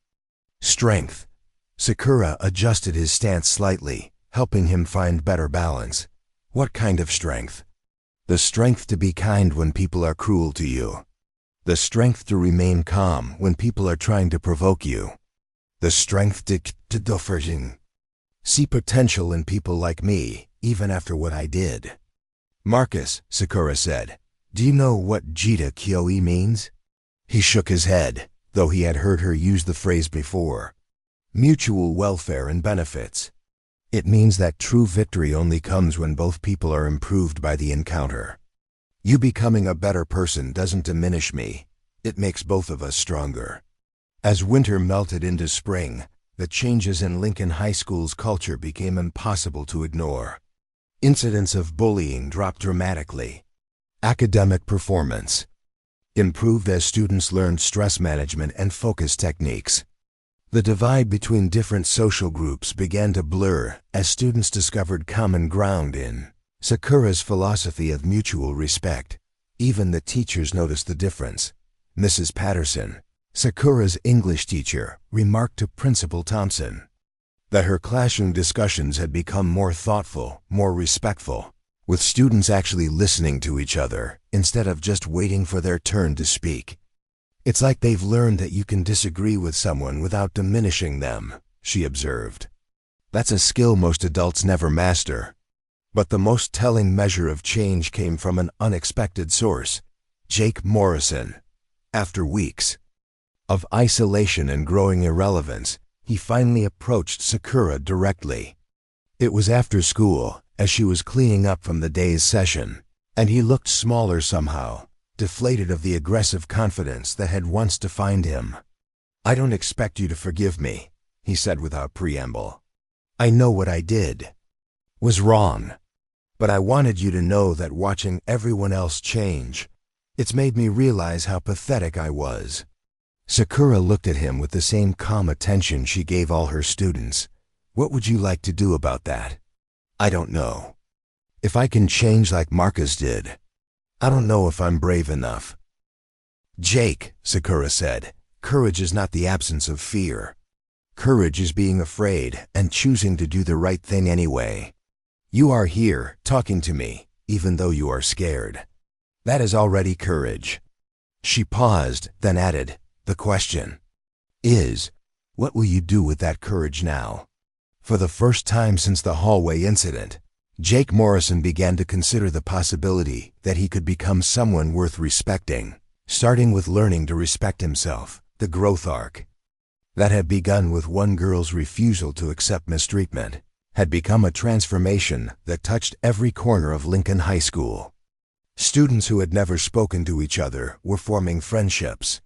strength." Sakura adjusted his stance slightly, helping him find better balance. "What kind of strength?" "The strength to be kind when people are cruel to you. The strength to remain calm when people are trying to provoke you. The strength to differentiate. See potential in people like me, even after what I did. Marcus, Sakura said, do you know what Jita Kyoi means? He shook his head, though he had heard her use the phrase before. Mutual welfare and benefits. It means that true victory only comes when both people are improved by the encounter. You becoming a better person doesn't diminish me. It makes both of us stronger. As winter melted into spring, the changes in Lincoln High School's culture became impossible to ignore. Incidents of bullying dropped dramatically. Academic performance improved as students learned stress management and focus techniques. The divide between different social groups began to blur as students discovered common ground in Sakura's philosophy of mutual respect. Even the teachers noticed the difference. Mrs. Patterson, Sakura's English teacher, remarked to Principal Thompson that her classroom discussions had become more thoughtful, more respectful, with students actually listening to each other instead of just waiting for their turn to speak. It's like they've learned that you can disagree with someone without diminishing them, she observed. That's a skill most adults never master. But the most telling measure of change came from an unexpected source, Jake Morrison. After weeks of isolation and growing irrelevance, he finally approached Sakura directly. It was after school, as she was cleaning up from the day's session, and he looked smaller somehow, deflated of the aggressive confidence that had once defined him. I don't expect you to forgive me, he said without preamble. I know what I did was wrong, but I wanted you to know that watching everyone else change, it's made me realize how pathetic I was. Sakura looked at him with the same calm attention she gave all her students. What would you like to do about that? I don't know. If I can change like Marcus did, I don't know if I'm brave enough. Jake, Sakura said, courage is not the absence of fear. Courage is being afraid and choosing to do the right thing anyway. You are here, talking to me, even though you are scared. That is already courage. She paused, then added, the question is, what will you do with that courage now? For the first time since the hallway incident, Jake Morrison began to consider the possibility that he could become someone worth respecting, starting with learning to respect himself, the growth arc that had begun with one girl's refusal to accept mistreatment, had become a transformation that touched every corner of Lincoln High School. Students who had never spoken to each other were forming friendships.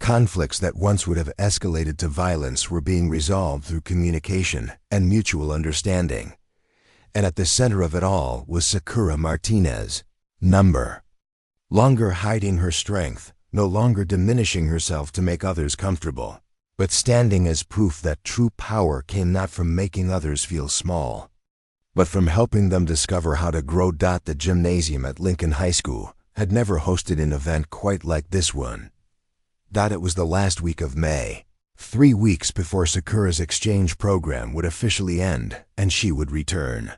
Conflicts that once would have escalated to violence were being resolved through communication and mutual understanding. And at the center of it all was Sakura Martinez, No. Longer hiding her strength, no longer diminishing herself to make others comfortable, but standing as proof that true power came not from making others feel small, but from helping them discover how to grow. The gymnasium at Lincoln High School had never hosted an event quite like this one. It was the last week of May, 3 weeks before Sakura's exchange program would officially end and she would return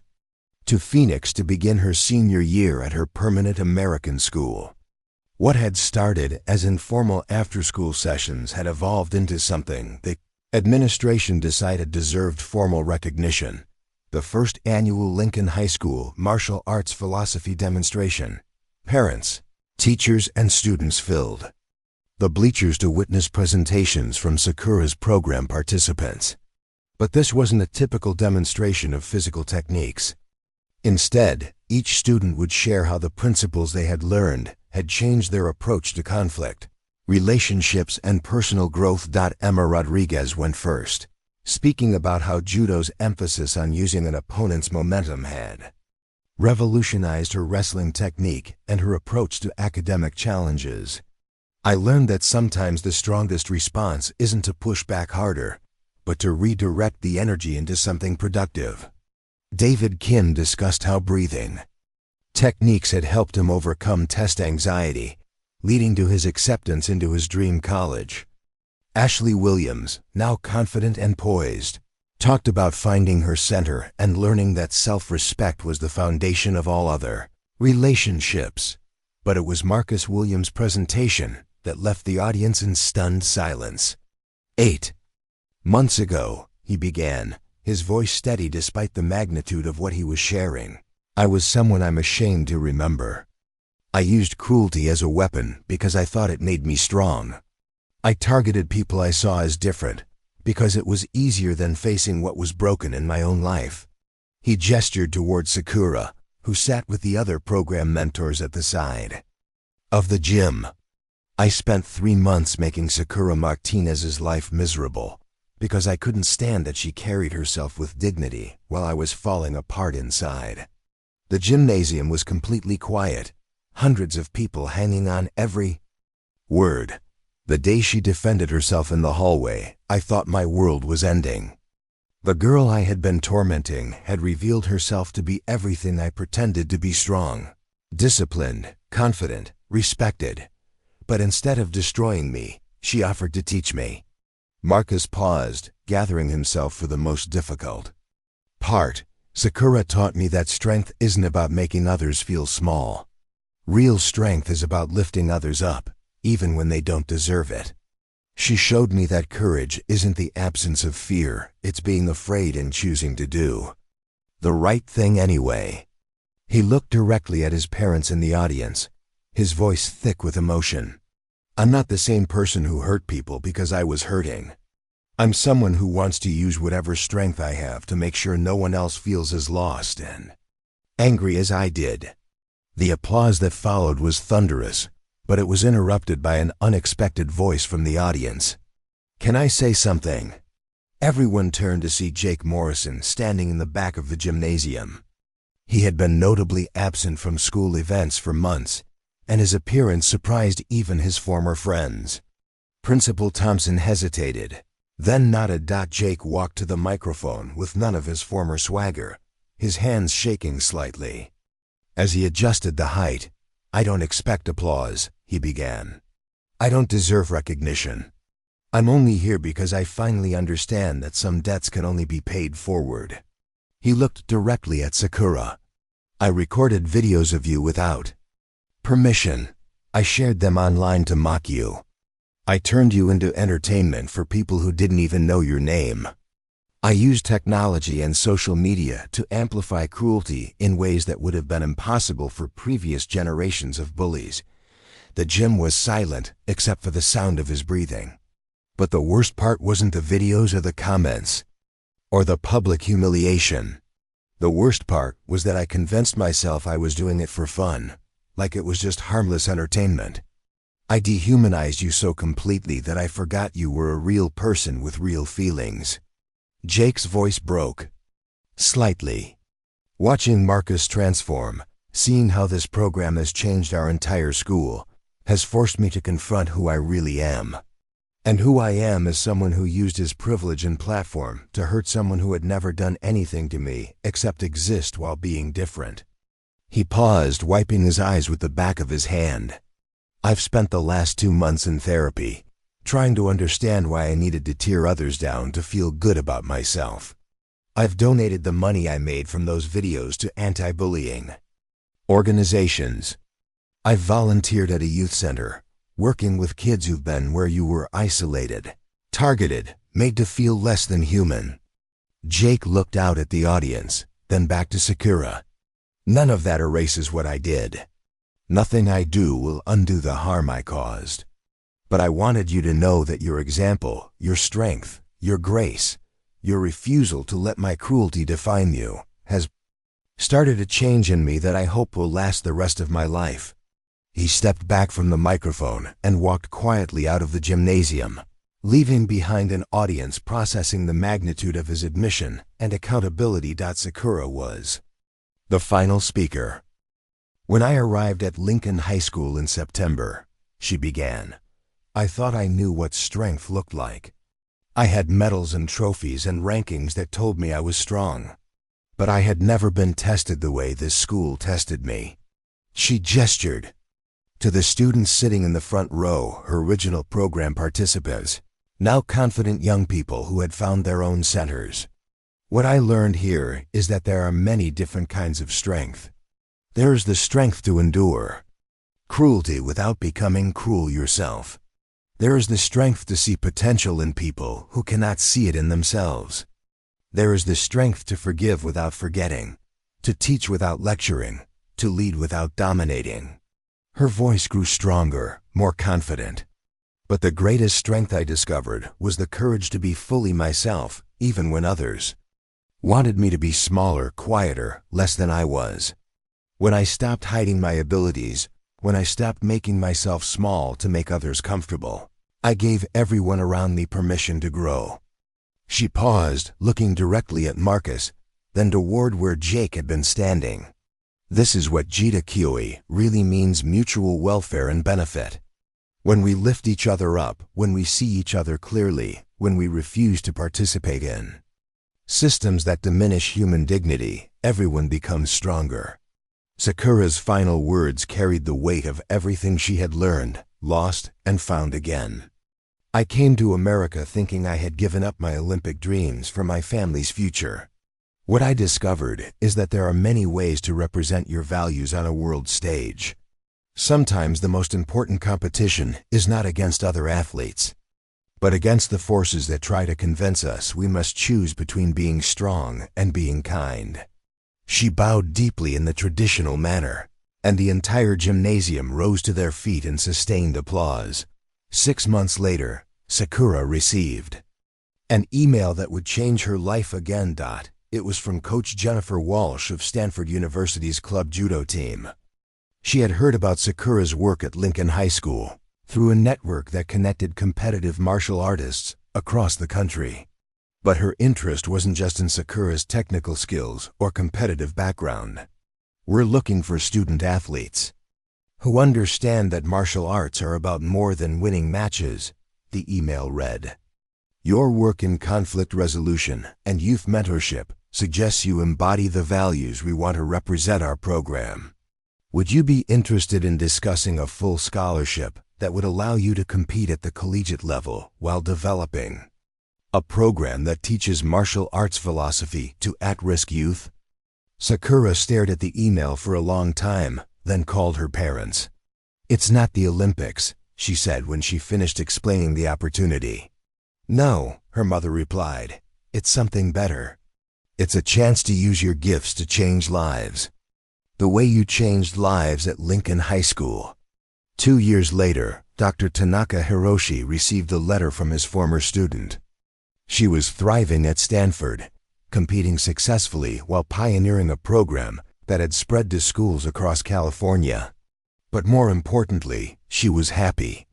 to Phoenix to begin her senior year at her permanent American school. What had started as informal after-school sessions had evolved into something the administration decided deserved formal recognition: the first annual Lincoln High School martial arts philosophy demonstration. Parents, teachers, and students filled the bleachers to witness presentations from Sakura's program participants. But this wasn't a typical demonstration of physical techniques. Instead, each student would share how the principles they had learned had changed their approach to conflict, relationships, and personal growth. Emma Rodriguez went first, speaking about how Judo's emphasis on using an opponent's momentum had revolutionized her wrestling technique and her approach to academic challenges. I learned that sometimes the strongest response isn't to push back harder, but to redirect the energy into something productive. David Kim discussed how breathing techniques had helped him overcome test anxiety, leading to his acceptance into his dream college. Ashley Williams, now confident and poised, talked about finding her center and learning that self-respect was the foundation of all other relationships. But it was Marcus Williams' presentation that left the audience in stunned silence. 8. Months ago, he began, his voice steady despite the magnitude of what he was sharing. I was someone I'm ashamed to remember. I used cruelty as a weapon because I thought it made me strong. I targeted people I saw as different because it was easier than facing what was broken in my own life. He gestured toward Sakura, who sat with the other program mentors at the side of the gym. I spent 3 months making Sakura Martinez's life miserable because I couldn't stand that she carried herself with dignity while I was falling apart inside. The gymnasium was completely quiet, hundreds of people hanging on every word. The day she defended herself in the hallway, I thought my world was ending. The girl I had been tormenting had revealed herself to be everything I pretended to be: strong, disciplined, confident, respected. But instead of destroying me, she offered to teach me. Marcus paused, gathering himself for the most difficult part. Sakura taught me that strength isn't about making others feel small. Real strength is about lifting others up, even when they don't deserve it. She showed me that courage isn't the absence of fear, it's being afraid and choosing to do the right thing anyway. He looked directly at his parents in the audience, his voice thick with emotion. I'm not the same person who hurt people because I was hurting. I'm someone who wants to use whatever strength I have to make sure no one else feels as lost and angry as I did. The applause that followed was thunderous, but it was interrupted by an unexpected voice from the audience. Can I say something? Everyone turned to see Jake Morrison standing in the back of the gymnasium. He had been notably absent from school events for months, and his appearance surprised even his former friends. Principal Thompson hesitated, then nodded. Jake walked to the microphone with none of his former swagger, his hands shaking slightly. As he adjusted the height, I don't expect applause, he began. I don't deserve recognition. I'm only here because I finally understand that some debts can only be paid forward. He looked directly at Sakura. I recorded videos of you without permission. I shared them online to mock you. I turned you into entertainment for people who didn't even know your name. I used technology and social media to amplify cruelty in ways that would have been impossible for previous generations of bullies. The gym was silent except for the sound of his breathing. But the worst part wasn't the videos or the comments, or the public humiliation. The worst part was that I convinced myself I was doing it for fun, like it was just harmless entertainment. I dehumanized you so completely that I forgot you were a real person with real feelings. Jake's voice broke slightly. Watching Marcus transform, seeing how this program has changed our entire school, has forced me to confront who I really am. And who I am is someone who used his privilege and platform to hurt someone who had never done anything to me except exist while being different. He paused, wiping his eyes with the back of his hand. I've spent the last 2 months in therapy, trying to understand why I needed to tear others down to feel good about myself. I've donated the money I made from those videos to anti-bullying organizations. I've volunteered at a youth center, working with kids who've been where you were: isolated, targeted, made to feel less than human. Jake looked out at the audience, then back to Sakura. None of that erases what I did. Nothing I do will undo the harm I caused. But I wanted you to know that your example, your strength, your grace, your refusal to let my cruelty define you, has started a change in me that I hope will last the rest of my life. He stepped back from the microphone and walked quietly out of the gymnasium, leaving behind an audience processing the magnitude of his admission and accountability. Sakura was the final speaker. When I arrived at Lincoln High School in September, she began, I thought I knew what strength looked like. I had medals and trophies and rankings that told me I was strong. But I had never been tested the way this school tested me. She gestured to the students sitting in the front row, her original program participants, now confident young people who had found their own centers. What I learned here is that there are many different kinds of strength. There is the strength to endure cruelty without becoming cruel yourself. There is the strength to see potential in people who cannot see it in themselves. There is the strength to forgive without forgetting, to teach without lecturing, to lead without dominating. Her voice grew stronger, more confident. But the greatest strength I discovered was the courage to be fully myself, even when others wanted me to be smaller, quieter, less than I was. When I stopped hiding my abilities, when I stopped making myself small to make others comfortable, I gave everyone around me permission to grow. She paused, looking directly at Marcus, then toward where Jake had been standing. This is what Judo really means: mutual welfare and benefit. When we lift each other up, when we see each other clearly, when we refuse to participate in systems that diminish human dignity, everyone becomes stronger. Sakura's final words carried the weight of everything she had learned, lost, and found again. I came to America thinking I had given up my Olympic dreams for my family's future. What I discovered is that there are many ways to represent your values on a world stage. Sometimes the most important competition is not against other athletes, but against the forces that try to convince us we must choose between being strong and being kind. She bowed deeply in the traditional manner, and the entire gymnasium rose to their feet in sustained applause. 6 months later, Sakura received an email that would change her life again. It was from Coach Jennifer Walsh of Stanford University's club judo team. She had heard about Sakura's work at Lincoln High School through a network that connected competitive martial artists across the country. But her interest wasn't just in Sakura's technical skills or competitive background. "We're looking for student athletes who understand that martial arts are about more than winning matches," the email read. "Your work in conflict resolution and youth mentorship suggests you embody the values we want to represent our program. Would you be interested in discussing a full scholarship that would allow you to compete at the collegiate level while developing a program that teaches martial arts philosophy to at-risk youth?" Sakura stared at the email for a long time, then called her parents. "It's not the Olympics," she said when she finished explaining the opportunity. "No," her mother replied. "It's something better. It's a chance to use your gifts to change lives. The way you changed lives at Lincoln High School." 2 years later, Dr. Tanaka Hiroshi received a letter from his former student. She was thriving at Stanford, competing successfully while pioneering a program that had spread to schools across California. But more importantly, she was happy.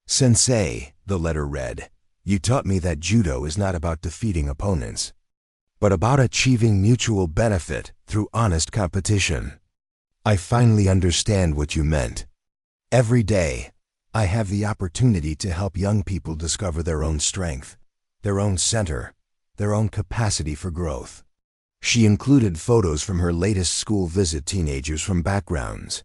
"Sensei," the letter read, "you taught me that judo is not about defeating opponents, but about achieving mutual benefit through honest competition. I finally understand what you meant. Every day, I have the opportunity to help young people discover their own strength, their own center, their own capacity for growth." She included photos from her latest school visit, teenagers from backgrounds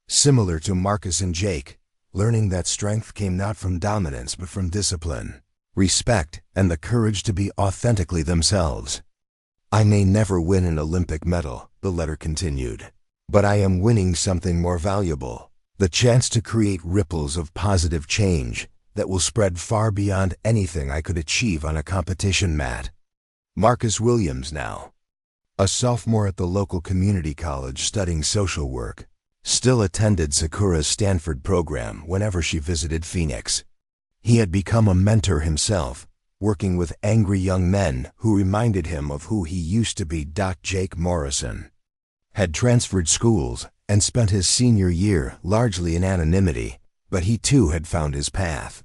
similar to Marcus and Jake, learning that strength came not from dominance but from discipline, respect, and the courage to be authentically themselves. "I may never win an Olympic medal," the letter continued, "but I am winning something more valuable, the chance to create ripples of positive change that will spread far beyond anything I could achieve on a competition mat." Marcus Williams, now a sophomore at the local community college studying social work, still attended Sakura's Stanford program whenever she visited Phoenix. He had become a mentor himself, working with angry young men who reminded him of who he used to be. Jake Morrison had transferred schools and spent his senior year largely in anonymity, but he too had found his path.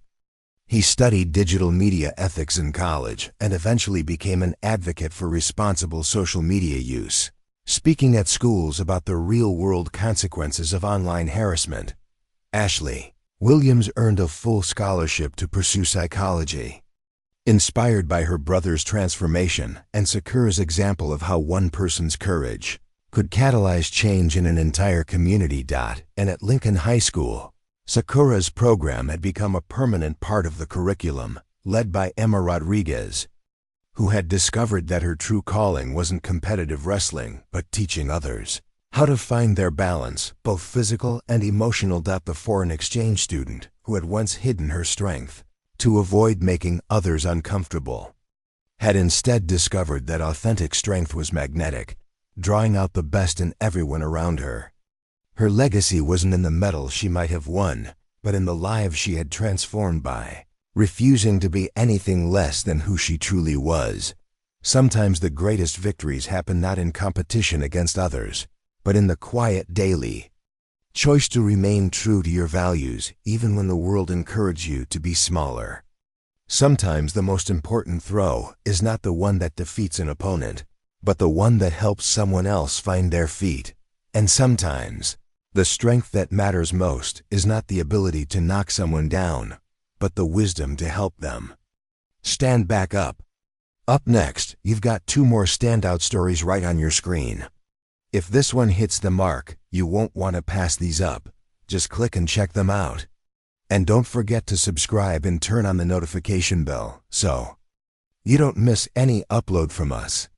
He studied digital media ethics in college and eventually became an advocate for responsible social media use, speaking at schools about the real-world consequences of online harassment. Ashley Williams earned a full scholarship to pursue psychology. Inspired by her brother's transformation and Sakura's example of how one person's courage could catalyze change in an entire community. And at Lincoln High School, Sakura's program had become a permanent part of the curriculum, led by Emma Rodriguez, who had discovered that her true calling wasn't competitive wrestling, but teaching others. How to find their balance, both physical and emotional. The foreign exchange student who had once hidden her strength to avoid making others uncomfortable had instead discovered that authentic strength was magnetic, drawing out the best in everyone around her. Her legacy wasn't in the medals she might have won, but in the lives she had transformed by refusing to be anything less than who she truly was. Sometimes the greatest victories happen not in competition against others, but in the quiet daily choice to remain true to your values even when the world encourages you to be smaller. Sometimes the most important throw is not the one that defeats an opponent, but the one that helps someone else find their feet. And sometimes the strength that matters most is not the ability to knock someone down, but the wisdom to help them stand back up. Up next, you've got 2 more standout stories right on your screen. If this one hits the mark, you won't want to pass these up. Just click and check them out. And don't forget to subscribe and turn on the notification bell so you don't miss any upload from us.